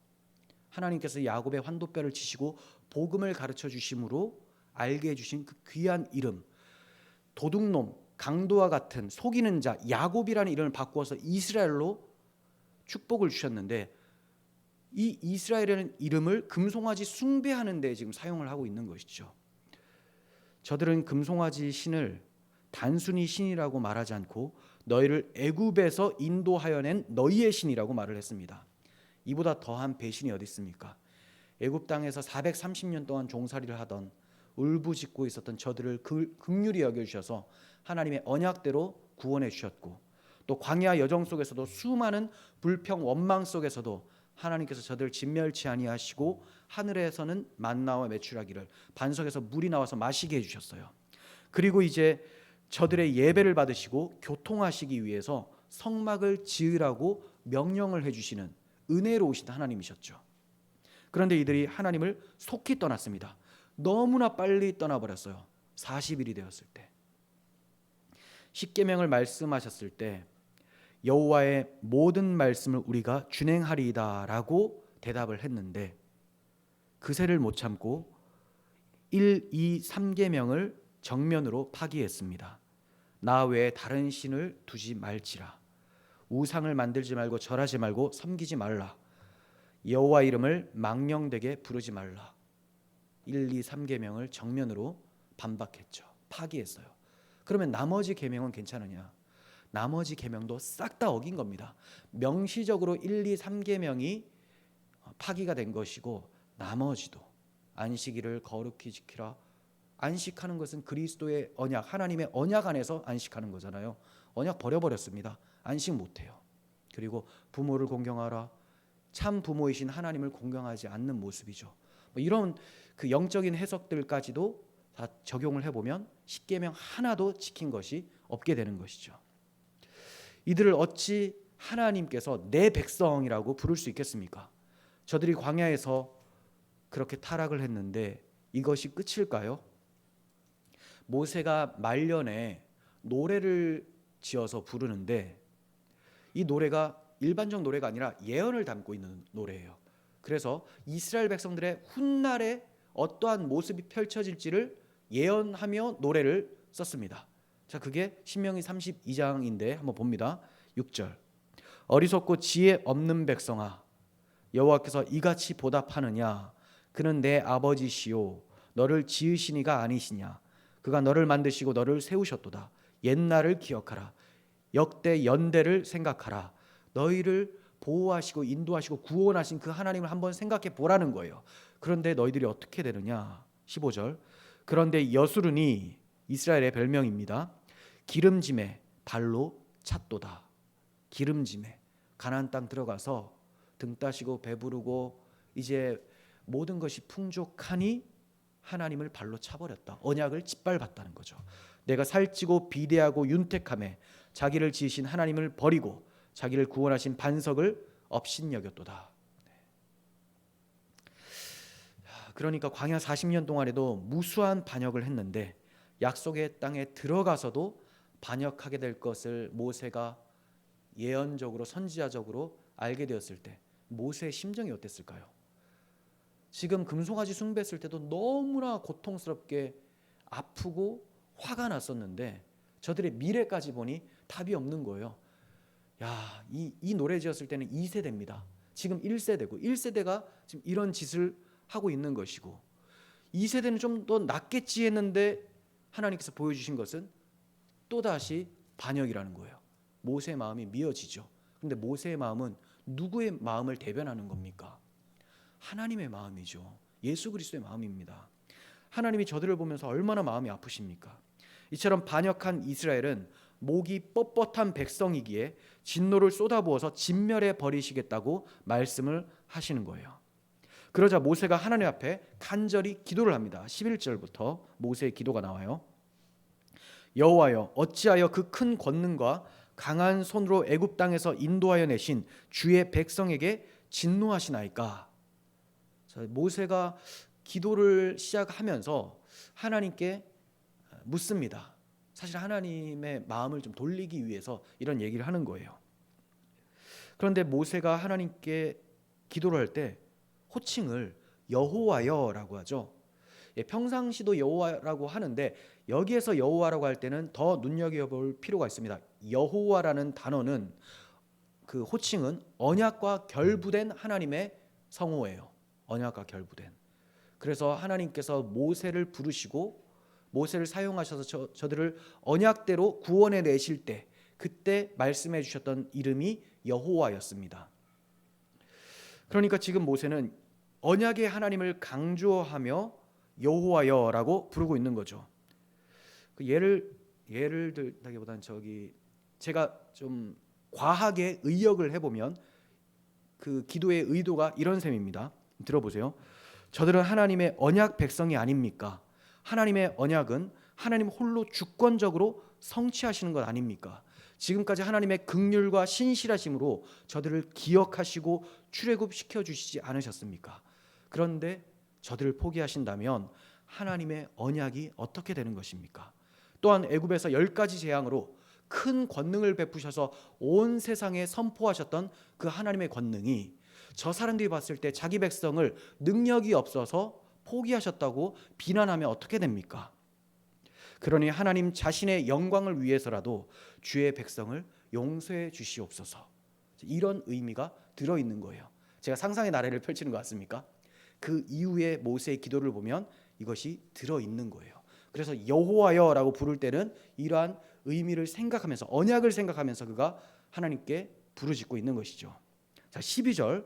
S1: 하나님께서 야곱의 환도뼈를 치시고 복음을 가르쳐 주심으로 알게 해주신 그 귀한 이름, 도둑놈, 강도와 같은 속이는 자 야곱이라는 이름을 바꾸어서 이스라엘로 축복을 주셨는데 이 이스라엘이라는 이름을 금송아지 숭배하는 데 지금 사용을 하고 있는 것이죠. 저들은 금송아지 신을 단순히 신이라고 말하지 않고 너희를 애굽에서 인도하여 낸 너희의 신이라고 말을 했습니다. 이보다 더한 배신이 어디 있습니까? 애굽 땅에서 430년 동안 종살이를 하던 울부짖고 있었던 저들을 긍휼히 여겨주셔서 하나님의 언약대로 구원해 주셨고 또 광야 여정 속에서도 수많은 불평 원망 속에서도 하나님께서 저들을 진멸치 아니하시고 하늘에서는 만나와 메추라기를 반석에서 물이 나와서 마시게 해주셨어요. 그리고 이제 저들의 예배를 받으시고 교통하시기 위해서 성막을 지으라고 명령을 해주시는 은혜로우신 하나님이셨죠. 그런데 이들이 하나님을 속히 떠났습니다. 너무나 빨리 떠나버렸어요. 40일이 되었을 때. 십계명을 말씀하셨을 때 여호와의 모든 말씀을 우리가 준행하리이다라고 대답을 했는데 그새를 못 참고 1, 2, 3계명을 정면으로 파기했습니다. 나 외에 다른 신을 두지 말지라. 우상을 만들지 말고 절하지 말고 섬기지 말라. 여호와 이름을 망령되게 부르지 말라. 1, 2, 3계명을 정면으로 반박했죠. 파기했어요. 그러면 나머지 계명은 괜찮으냐? 나머지 계명도 싹 다 어긴 겁니다. 명시적으로 1, 2, 3계명이 파기가 된 것이고 나머지도 안식일을 거룩히 지키라. 안식하는 것은 그리스도의 언약, 하나님의 언약 안에서 안식하는 거잖아요. 언약 버려버렸습니다. 안식 못해요. 그리고 부모를 공경하라. 참 부모이신 하나님을 공경하지 않는 모습이죠. 이런 그 영적인 해석들까지도 다 적용을 해보면 십계명 하나도 지킨 것이 없게 되는 것이죠. 이들을 어찌 하나님께서 내 백성이라고 부를 수 있겠습니까? 저들이 광야에서 그렇게 타락을 했는데 이것이 끝일까요? 모세가 말년에 노래를 지어서 부르는데 이 노래가 일반적 노래가 아니라 예언을 담고 있는 노래예요. 그래서 이스라엘 백성들의 훗날에 어떠한 모습이 펼쳐질지를 예언하며 노래를 썼습니다. 자, 그게 신명기 32장인데 한번 봅니다. 6절. 어리석고 지혜 없는 백성아, 여호와께서 이같이 보답하느냐? 그는 내 아버지시요 너를 지으시니가 아니시냐? 그가 너를 만드시고 너를 세우셨도다. 옛날을 기억하라. 역대 연대를 생각하라. 너희를 보호하시고 인도하시고 구원하신 그 하나님을 한번 생각해 보라는 거예요. 그런데 너희들이 어떻게 되느냐? 15절. 그런데 여수르니, 이스라엘의 별명입니다. 기름짐에 발로 찼도다. 기름짐에 가나안 땅 들어가서 등 따시고 배부르고 이제 모든 것이 풍족하니 하나님을 발로 차버렸다. 언약을 짓밟았다는 거죠. 내가 살찌고 비대하고 윤택함에 자기를 지으신 하나님을 버리고 자기를 구원하신 반석을 업신여겼도다. 그러니까 광야 40년 동안에도 무수한 반역을 했는데 약속의 땅에 들어가서도 반역하게 될 것을 모세가 예언적으로 선지자적으로 알게 되었을 때 모세의 심정이 어땠을까요? 지금 금송아지 숭배했을 때도 너무나 고통스럽게 아프고 화가 났었는데 저들의 미래까지 보니 답이 없는 거예요. 야, 이 노래 지었을 때는 2세대입니다. 지금 1세대고 1세대가 지금 이런 짓을 하고 있는 것이고 2세대는 좀 더 낫겠지 했는데 하나님께서 보여주신 것은 또다시 반역이라는 거예요. 모세의 마음이 미어지죠. 그런데 모세의 마음은 누구의 마음을 대변하는 겁니까? 하나님의 마음이죠. 예수 그리스도의 마음입니다. 하나님이 저들을 보면서 얼마나 마음이 아프십니까? 이처럼 반역한 이스라엘은 목이 뻣뻣한 백성이기에 진노를 쏟아부어서 진멸해 버리시겠다고 말씀을 하시는 거예요. 그러자 모세가 하나님 앞에 간절히 기도를 합니다. 11절부터 모세의 기도가 나와요. 여호와여, 어찌하여 그 큰 권능과 강한 손으로 애굽 땅에서 인도하여 내신 주의 백성에게 진노하시나이까? 자, 모세가 기도를 시작하면서 하나님께 묻습니다. 사실 하나님의 마음을 좀 돌리기 위해서 이런 얘기를 하는 거예요. 그런데 모세가 하나님께 기도를 할 때 호칭을 여호와여라고 하죠. 평상시도 여호와라고 하는데 여기에서 여호와라고 할 때는 더 눈여겨볼 필요가 있습니다. 여호와라는 단어는 그 호칭은 언약과 결부된 하나님의 성호예요. 언약과 결부된. 그래서 하나님께서 모세를 부르시고 모세를 사용하셔서 저들을 언약대로 구원해 내실 때 그때 말씀해 주셨던 이름이 여호와였습니다. 그러니까 지금 모세는 언약의 하나님을 강조하며 여호와여라고 부르고 있는 거죠. 그 예를 들다기보다는 제가 좀 과하게 의역을 해보면 그 기도의 의도가 이런 셈입니다. 들어보세요. 저들은 하나님의 언약 백성이 아닙니까? 하나님의 언약은 하나님 홀로 주권적으로 성취하시는 것 아닙니까? 지금까지 하나님의 긍휼과 신실하심으로 저들을 기억하시고 출애굽시켜 주시지 않으셨습니까? 그런데 저들을 포기하신다면 하나님의 언약이 어떻게 되는 것입니까? 또한 애굽에서 10가지 재앙으로 큰 권능을 베푸셔서 온 세상에 선포하셨던 그 하나님의 권능이 저 사람들이 봤을 때 자기 백성을 능력이 없어서 포기하셨다고 비난하면 어떻게 됩니까? 그러니 하나님 자신의 영광을 위해서라도 주의 백성을 용서해 주시옵소서. 이런 의미가 들어있는 거예요. 제가 상상의 나래를 펼치는 것 같습니까? 그 이후에 모세의 기도를 보면 이것이 들어있는 거예요. 그래서 여호와여라고 부를 때는 이러한 의미를 생각하면서 언약을 생각하면서 그가 하나님께 부르짖고 있는 것이죠. 자, 12절.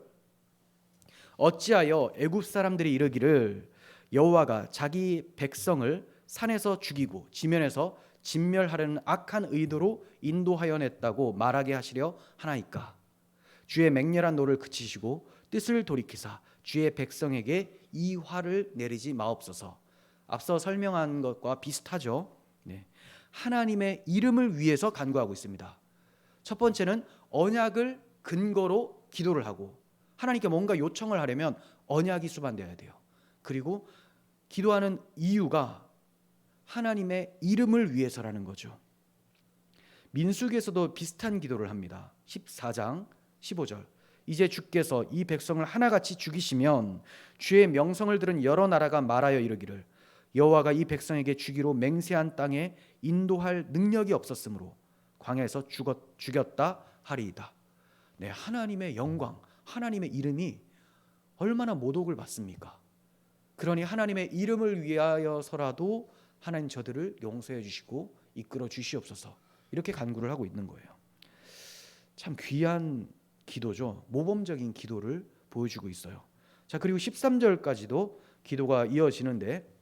S1: 어찌하여 애굽 사람들이 이르기를 여호와가 자기 백성을 산에서 죽이고 지면에서 진멸하려는 악한 의도로 인도하여 냈다고 말하게 하시려 하나이까? 주의 맹렬한 노를 그치시고 뜻을 돌이키사 주의 백성에게 이 화를 내리지 마옵소서. 앞서 설명한 것과 비슷하죠. 네. 하나님의 이름을 위해서 간구하고 있습니다. 첫 번째는 언약을 근거로 기도를 하고 하나님께 뭔가 요청을 하려면 언약이 수반되어야 돼요. 그리고 기도하는 이유가 하나님의 이름을 위해서라는 거죠. 민수기에서도 비슷한 기도를 합니다. 14장 15절. 이제 주께서 이 백성을 하나같이 죽이시면 주의 명성을 들은 여러 나라가 말하여 이르기를 여호와가 이 백성에게 주기로 맹세한 땅에 인도할 능력이 없었으므로 광야에서 죽였다 하리이다. 네, 하나님의 영광, 하나님의 이름이 얼마나 모독을 받습니까? 그러니 하나님의 이름을 위하여서라도 하나님 저들을 용서해 주시고 이끌어 주시옵소서, 이렇게 간구를 하고 있는 거예요. 참 귀한 기도죠. 모범적인 기도를 보여주고 있어요. 자, 그리고 13절까지도 기도가 이어지는데,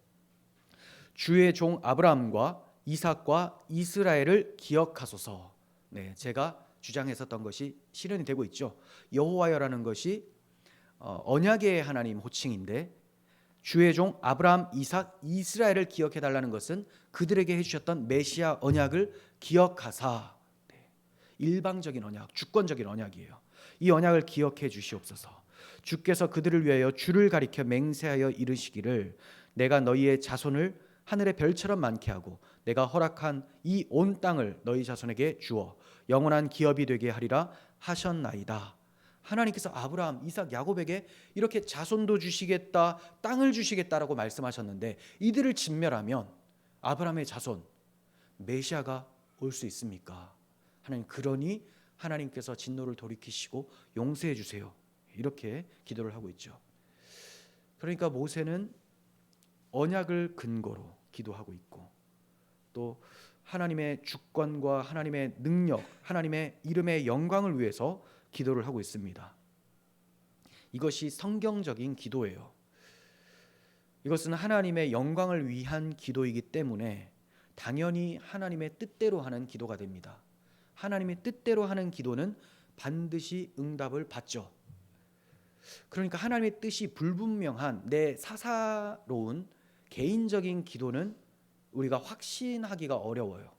S1: 주의 종 아브라함과 이삭과 이스라엘을 기억하소서. 네, 제가 주장했었던 것이 실현이 되고 있죠. 여호와여라는 것이 언약의 하나님 호칭인데, 주의 종 아브라함, 이삭, 이스라엘을 기억해 달라는 것은 그들에게 해주셨던 메시아 언약을 기억하사, 네, 일방적인 언약, 주권적인 언약이에요. 이 언약을 기억해 주시옵소서. 주께서 그들을 위하여 주를 가리켜 맹세하여 이르시기를 내가 너희의 자손을 하늘의 별처럼 많게 하고 내가 허락한 이 온 땅을 너희 자손에게 주어 영원한 기업이 되게 하리라 하셨나이다. 하나님께서 아브라함, 이삭, 야곱에게 이렇게 자손도 주시겠다, 땅을 주시겠다라고 말씀하셨는데, 이들을 진멸하면 아브라함의 자손 메시아가 올 수 있습니까? 하나님, 그러니 하나님께서 진노를 돌이키시고 용서해 주세요, 이렇게 기도를 하고 있죠. 그러니까 모세는 언약을 근거로 기도하고 있고, 또 하나님의 주권과 하나님의 능력, 하나님의 이름의 영광을 위해서 기도를 하고 있습니다. 이것이 성경적인 기도예요. 이것은 하나님의 영광을 위한 기도이기 때문에 당연히 하나님의 뜻대로 하는 기도가 됩니다. 하나님의 뜻대로 하는 기도는 반드시 응답을 받죠. 그러니까 하나님의 뜻이 불분명한 내 사사로운 개인적인 기도는 우리가 확신하기가 어려워요.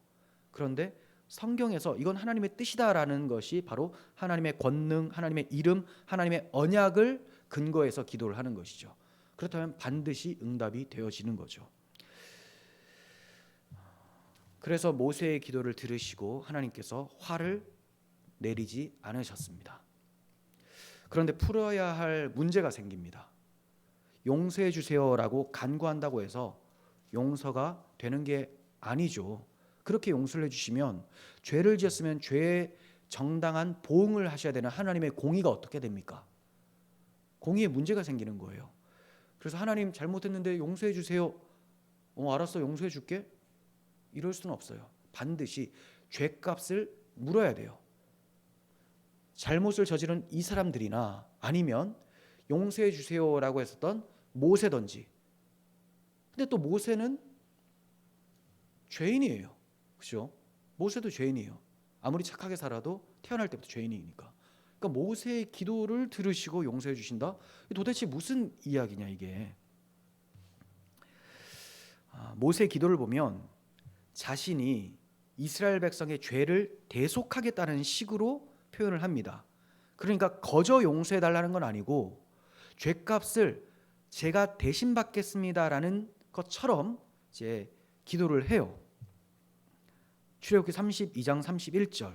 S1: 그런데 성경에서 이건 하나님의 뜻이다라는 것이 바로 하나님의 권능, 하나님의 이름, 하나님의 언약을 근거해서 기도를 하는 것이죠. 그렇다면 반드시 응답이 되어지는 거죠. 그래서 모세의 기도를 들으시고 하나님께서 화를 내리지 않으셨습니다. 그런데 풀어야 할 문제가 생깁니다. 용서해 주세요라고 간구한다고 해서 용서가 되는 게 아니죠. 그렇게 용서를 해주시면, 죄를 지었으면 죄의 정당한 보응을 하셔야 되는 하나님의 공의가 어떻게 됩니까? 공의에 문제가 생기는 거예요. 그래서 하나님 잘못했는데 용서해 주세요. 알았어, 용서해 줄게. 이럴 수는 없어요. 반드시 죄값을 물어야 돼요. 잘못을 저지른 이 사람들이나 아니면 용서해 주세요라고 했었던 모세든지. 근데 또 모세는 죄인이에요. 그렇죠? 모세도 죄인이에요. 아무리 착하게 살아도 태어날 때부터 죄인이니까. 그러니까 모세의 기도를 들으시고 용서해 주신다? 도대체 무슨 이야기냐 이게. 모세의 기도를 보면 자신이 이스라엘 백성의 죄를 대속하겠다는 식으로 표현을 합니다. 그러니까 거저 용서해 달라는 건 아니고 죄값을 제가 대신 받겠습니다라는 것처럼 이제 기도를 해요. 출애굽기 32장 31절,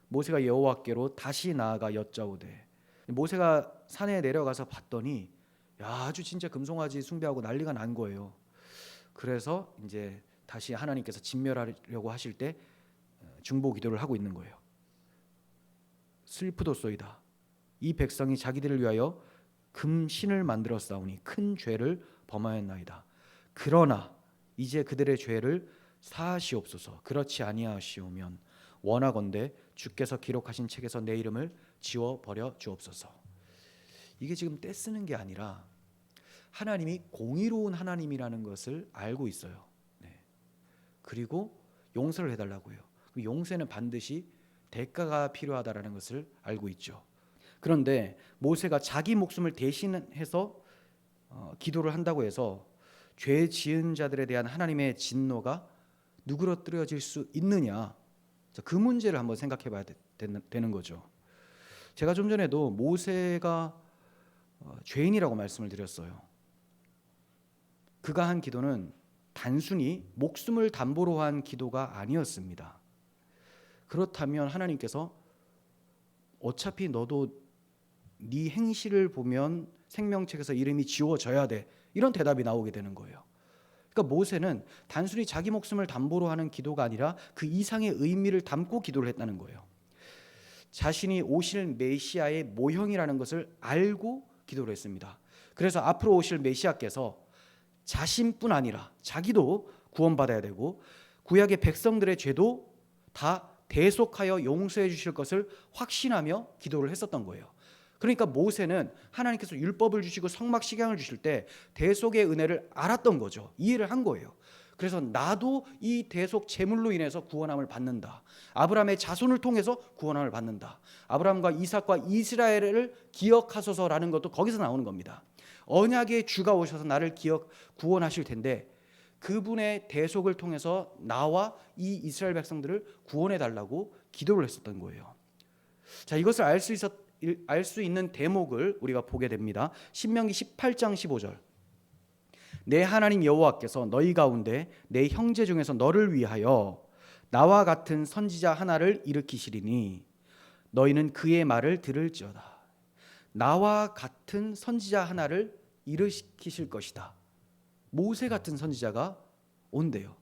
S1: 모세가 여호와께로 다시 나아가 여짜오되, 모세가 산에 내려가서 봤더니 아주 진짜 금송아지 숭배하고 난리가 난 거예요. 그래서 이제 다시 하나님께서 진멸하려고 하실 때 중보 기도를 하고 있는 거예요. 슬프도소이다. 이 백성이 자기들을 위하여 금신을 만들었사오니 큰 죄를 범하였나이다. 그러나 이제 그들의 죄를 사하시옵소서. 그렇지 아니하시오면 원하건대 주께서 기록하신 책에서 내 이름을 지워버려 주옵소서. 이게 지금 떼쓰는 게 아니라 하나님이 공의로운 하나님이라는 것을 알고 있어요. 네. 그리고 용서를 해달라고 해요. 용서는 반드시 대가가 필요하다라는 것을 알고 있죠. 그런데 모세가 자기 목숨을 대신해서 기도를 한다고 해서 죄 지은 자들에 대한 하나님의 진노가 누그러뜨려질 수 있느냐, 그 문제를 한번 생각해 봐야 되는 거죠. 제가 좀 전에도 모세가 죄인이라고 말씀을 드렸어요. 그가 한 기도는 단순히 목숨을 담보로 한 기도가 아니었습니다. 그렇다면 하나님께서 어차피 너도 네 행실을 보면 생명책에서 이름이 지워져야 돼, 이런 대답이 나오게 되는 거예요. 그러니까 모세는 단순히 자기 목숨을 담보로 하는 기도가 아니라 그 이상의 의미를 담고 기도를 했다는 거예요. 자신이 오실 메시아의 모형이라는 것을 알고 기도를 했습니다. 그래서 앞으로 오실 메시아께서 자신뿐 아니라 자기도 구원받아야 되고 구약의 백성들의 죄도 다 대속하여 용서해 주실 것을 확신하며 기도를 했었던 거예요. 그러니까 모세는 하나님께서 율법을 주시고 성막 식양을 주실 때 대속의 은혜를 알았던 거죠. 이해를 한 거예요. 그래서 나도 이 대속 제물로 인해서 구원함을 받는다. 아브라함의 자손을 통해서 구원함을 받는다. 아브라함과 이삭과 이스라엘을 기억하소서라는 것도 거기서 나오는 겁니다. 언약의 주가 오셔서 나를 구원하실 텐데 그분의 대속을 통해서 나와 이 이스라엘 백성들을 구원해 달라고 기도를 했었던 거예요. 자, 이것을 알 수 있는 대목을 우리가 보게 됩니다. 신명기 18장 15절. 내 하나님 여호와께서 너희 가운데 내 형제 중에서 너를 위하여 나와 같은 선지자 하나를 일으키시리니 너희는 그의 말을 들을지어다. 나와 같은 선지자 하나를 일으키실 것이다. 모세 같은 선지자가 온대요.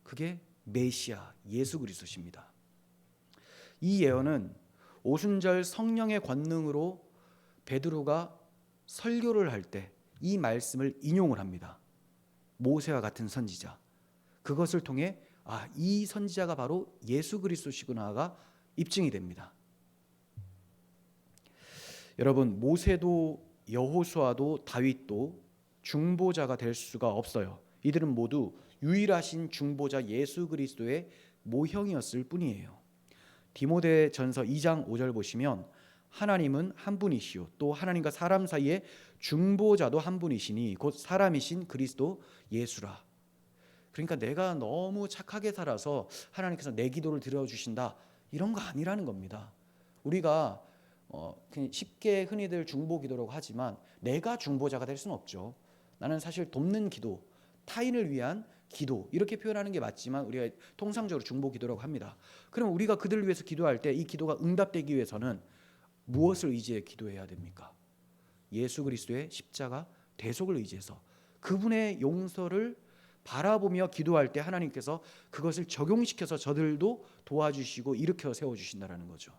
S1: 그게 메시아 예수 그리스도십니다. 이 예언은 오순절 성령의 권능으로 베드로가 설교를 할 때 이 말씀을 인용을 합니다. 모세와 같은 선지자. 그것을 통해 이 선지자가 바로 예수 그리스도시구나가 입증이 됩니다. 여러분, 모세도 여호수아도 다윗도 중보자가 될 수가 없어요. 이들은 모두 유일하신 중보자 예수 그리스도의 모형이었을 뿐이에요. 디모데전서 2장 5절 보시면 하나님은 한 분이시요 또 하나님과 사람 사이에 중보자도 한 분이시니 곧 사람이신 그리스도 예수라. 그러니까 내가 너무 착하게 살아서 하나님께서 내 기도를 들어주신다 이런 거 아니라는 겁니다. 우리가 그냥 쉽게 흔히들 중보 기도라고 하지만 내가 중보자가 될 수는 없죠. 나는 사실 돕는 기도, 타인을 위한 기도 이렇게 표현하는 게 맞지만 우리가 통상적으로 중보 기도라고 합니다. 그럼 우리가 그들을 위해서 기도할 때 이 기도가 응답되기 위해서는 무엇을 의지해 기도해야 됩니까? 예수 그리스도의 십자가 대속을 의지해서 그분의 용서를 바라보며 기도할 때 하나님께서 그것을 적용시켜서 저들도 도와주시고 일으켜 세워주신다는 거죠.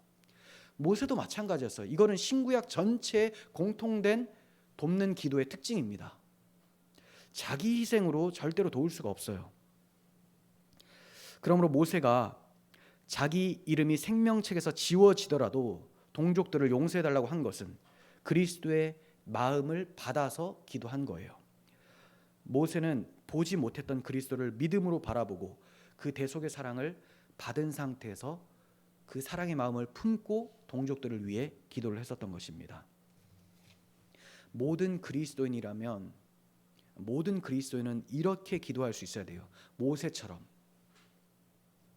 S1: 모세도 마찬가지였어요. 이거는 신구약 전체에 공통된 돕는 기도의 특징입니다. 자기 희생으로 절대로 도울 수가 없어요. 그러므로 모세가 자기 이름이 생명책에서 지워지더라도 동족들을 용서해달라고 한 것은 그리스도의 마음을 받아서 기도한 거예요. 모세는 보지 못했던 그리스도를 믿음으로 바라보고 그 대속의 사랑을 받은 상태에서 그 사랑의 마음을 품고 동족들을 위해 기도를 했었던 것입니다. 모든 그리스도인은 이렇게 기도할 수 있어야 돼요. 모세처럼.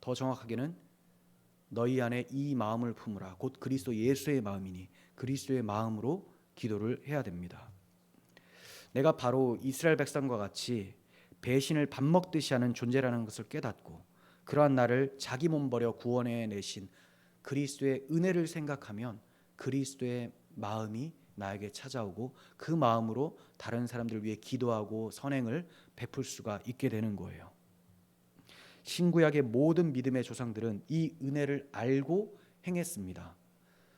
S1: 더 정확하게는 너희 안에 이 마음을 품으라. 곧 그리스도 예수의 마음이니 그리스도의 마음으로 기도를 해야 됩니다. 내가 바로 이스라엘 백성과 같이 배신을 밥 먹듯이 하는 존재라는 것을 깨닫고 그러한 나를 자기 몸 버려 구원해 내신 그리스도의 은혜를 생각하면 그리스도의 마음이 나에게 찾아오고 그 마음으로 다른 사람들을 위해 기도하고 선행을 베풀 수가 있게 되는 거예요. 신구약의 모든 믿음의 조상들은 이 은혜를 알고 행했습니다.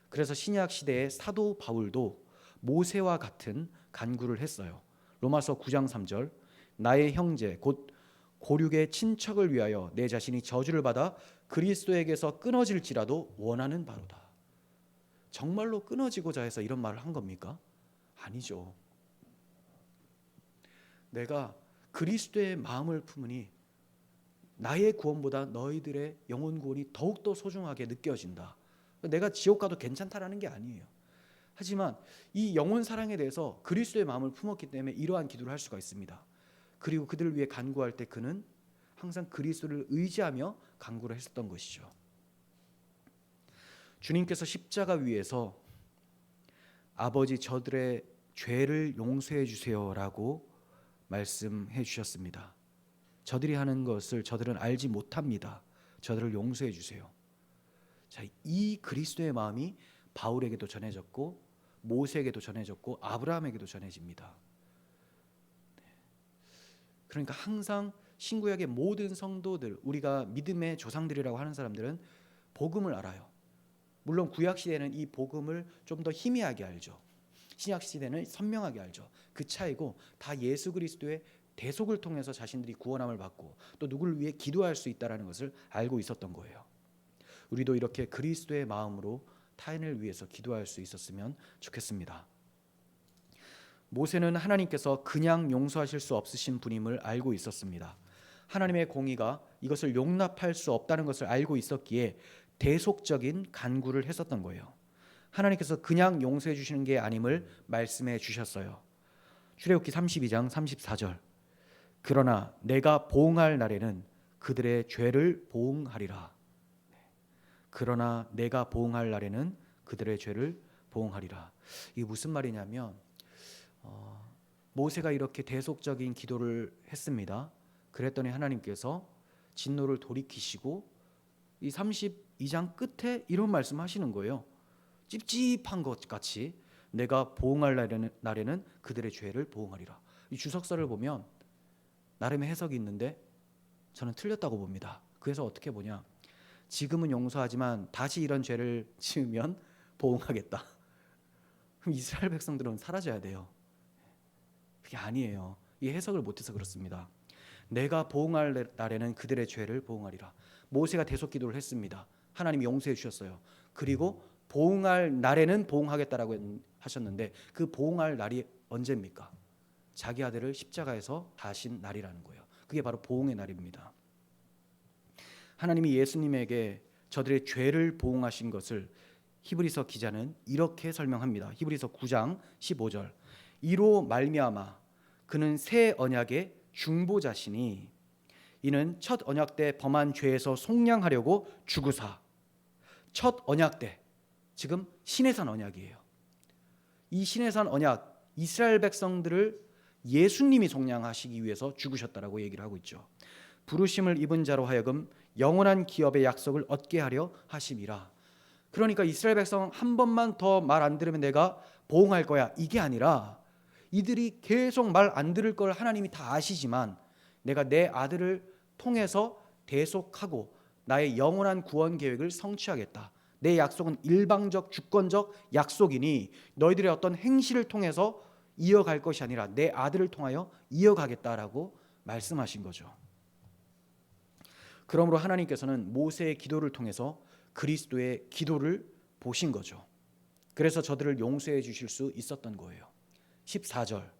S1: 그래서 신약 시대의 사도 바울도 모세와 같은 간구를 했어요. 로마서 9장 3절 나의 형제 곧 고륙의 친척을 위하여 내 자신이 저주를 받아 그리스도에게서 끊어질지라도 원하는 바로다. 정말로 끊어지고자 해서 이런 말을 한 겁니까? 아니죠. 내가 그리스도의 마음을 품으니 나의 구원보다 너희들의 영혼 구원이 더욱더 소중하게 느껴진다. 내가 지옥 가도 괜찮다라는 게 아니에요. 하지만 이 영혼 사랑에 대해서 그리스도의 마음을 품었기 때문에 이러한 기도를 할 수가 있습니다. 그리고 그들을 위해 간구할 때 그는 항상 그리스도를 의지하며 간구를 했었던 것이죠. 주님께서 십자가 위에서 아버지 저들의 죄를 용서해 주세요라고 말씀해 주셨습니다. 저들이 하는 것을 저들은 알지 못합니다. 저들을 용서해 주세요. 자, 이 그리스도의 마음이 바울에게도 전해졌고 모세에게도 전해졌고 아브라함에게도 전해집니다. 그러니까 항상 신구약의 모든 성도들, 우리가 믿음의 조상들이라고 하는 사람들은 복음을 알아요. 물론 구약 시대는 이 복음을 좀 더 희미하게 알죠. 신약 시대는 선명하게 알죠. 그 차이고, 다 예수 그리스도의 대속을 통해서 자신들이 구원함을 받고 또 누구를 위해 기도할 수 있다는 것을 알고 있었던 거예요. 우리도 이렇게 그리스도의 마음으로 타인을 위해서 기도할 수 있었으면 좋겠습니다. 모세는 하나님께서 그냥 용서하실 수 없으신 분임을 알고 있었습니다. 하나님의 공의가 이것을 용납할 수 없다는 것을 알고 있었기에 대속적인 간구를 했었던 거예요. 하나님께서 그냥 용서해 주시는 게 아님을 말씀해 주셨어요. 출애굽기 32장 34절. 그러나 내가 보응할 날에는 그들의 죄를 보응하리라. 그러나 내가 보응할 날에는 그들의 죄를 보응하리라. 이게 무슨 말이냐면 모세가 이렇게 대속적인 기도를 했습니다. 그랬더니 하나님께서 진노를 돌이키시고 이 32장 끝에 이런 말씀하시는 거예요. 찝찝한 것 같이 내가 보응할 날에는 그들의 죄를 보응하리라. 이 주석서를 보면 나름의 해석이 있는데 저는 틀렸다고 봅니다. 그래서 어떻게 보냐, 지금은 용서하지만 다시 이런 죄를 지으면 보응하겠다. 그럼 이스라엘 백성들은 사라져야 돼요. 그게 아니에요. 이 해석을 못해서 그렇습니다. 내가 보응할 날에는 그들의 죄를 보응하리라. 모세가 대속 기도를 했습니다. 하나님이 용서해 주셨어요. 그리고 보응할 날에는 보응하겠다라고 하셨는데 그 보응할 날이 언제입니까? 자기 아들을 십자가에서 다신 날이라는 거예요. 그게 바로 보응의 날입니다. 하나님이 예수님에게 저들의 죄를 보응하신 것을 히브리서 기자는 이렇게 설명합니다. 히브리서 9장 15절. 이로 말미암아 그는 새 언약의 중보자시니 이는 첫 언약 때 범한 죄에서 속량하려고 죽으사. 첫 언약 때, 지금 시내산 언약이에요. 이 시내산 언약, 이스라엘 백성들을 예수님이 속량하시기 위해서 죽으셨다라고 얘기를 하고 있죠. 부르심을 입은 자로 하여금 영원한 기업의 약속을 얻게 하려 하심이라. 그러니까 이스라엘 백성 한 번만 더 말 안 들으면 내가 보응할 거야, 이게 아니라 이들이 계속 말 안 들을 걸 하나님이 다 아시지만 내가 내 아들을 통해서 대속하고 나의 영원한 구원 계획을 성취하겠다. 내 약속은 일방적 주권적 약속이니 너희들의 어떤 행실을 통해서 이어갈 것이 아니라 내 아들을 통하여 이어가겠다라고 말씀하신 거죠. 그러므로 하나님께서는 모세의 기도를 통해서 그리스도의 기도를 보신 거죠. 그래서 저들을 용서해 주실 수 있었던 거예요. 14절.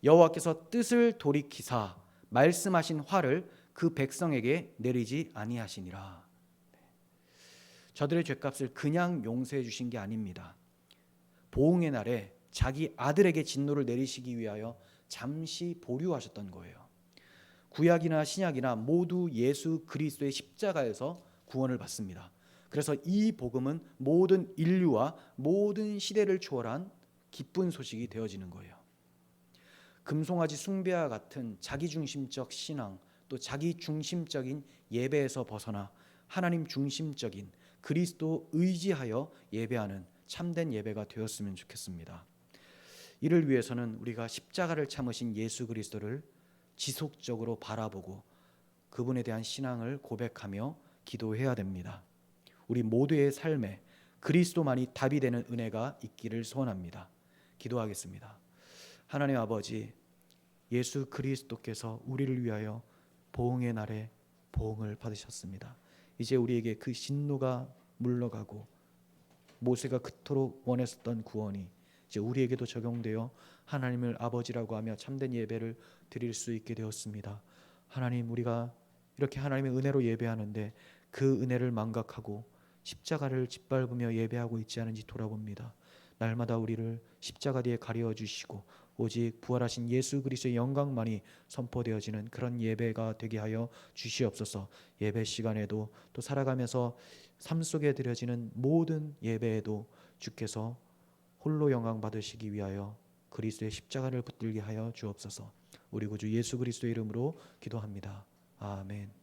S1: 여호와께서 뜻을 돌이키사 말씀하신 화를 그 백성에게 내리지 아니하시니라. 저들의 죄값을 그냥 용서해 주신 게 아닙니다. 보응의 날에 자기 아들에게 진노를 내리시기 위하여 잠시 보류하셨던 거예요. 구약이나 신약이나 모두 예수 그리스도의 십자가에서 구원을 받습니다. 그래서 이 복음은 모든 인류와 모든 시대를 초월한 기쁜 소식이 되어지는 거예요. 금송아지 숭배와 같은 자기중심적 신앙, 또 자기중심적인 예배에서 벗어나 하나님 중심적인 그리스도 의지하여 예배하는 참된 예배가 되었으면 좋겠습니다. 이를 위해서는 우리가 십자가를 참으신 예수 그리스도를 지속적으로 바라보고 그분에 대한 신앙을 고백하며 기도해야 됩니다. 우리 모두의 삶에 그리스도만이 답이 되는 은혜가 있기를 소원합니다. 기도하겠습니다. 하나님 아버지, 예수 그리스도께서 우리를 위하여 보응의 날에 보응을 받으셨습니다. 이제 우리에게 그 진노가 물러가고 모세가 그토록 원했었던 구원이 이제 우리에게도 적용되어 하나님을 아버지라고 하며 참된 예배를 드릴 수 있게 되었습니다. 하나님, 우리가 이렇게 하나님의 은혜로 예배하는데 그 은혜를 망각하고 십자가를 짓밟으며 예배하고 있지 않은지 돌아봅니다. 날마다 우리를 십자가 뒤에 가려 주시고 오직 부활하신 예수 그리스도의 영광만이 선포되어지는 그런 예배가 되게 하여 주시옵소서. 예배 시간에도 또 살아가면서 삶 속에 드려지는 모든 예배에도 주께서 홀로 영광 받으시기 위하여 그리스도의 십자가를 붙들게 하여 주옵소서. 우리 구주 예수 그리스도의 이름으로 기도합니다. 아멘.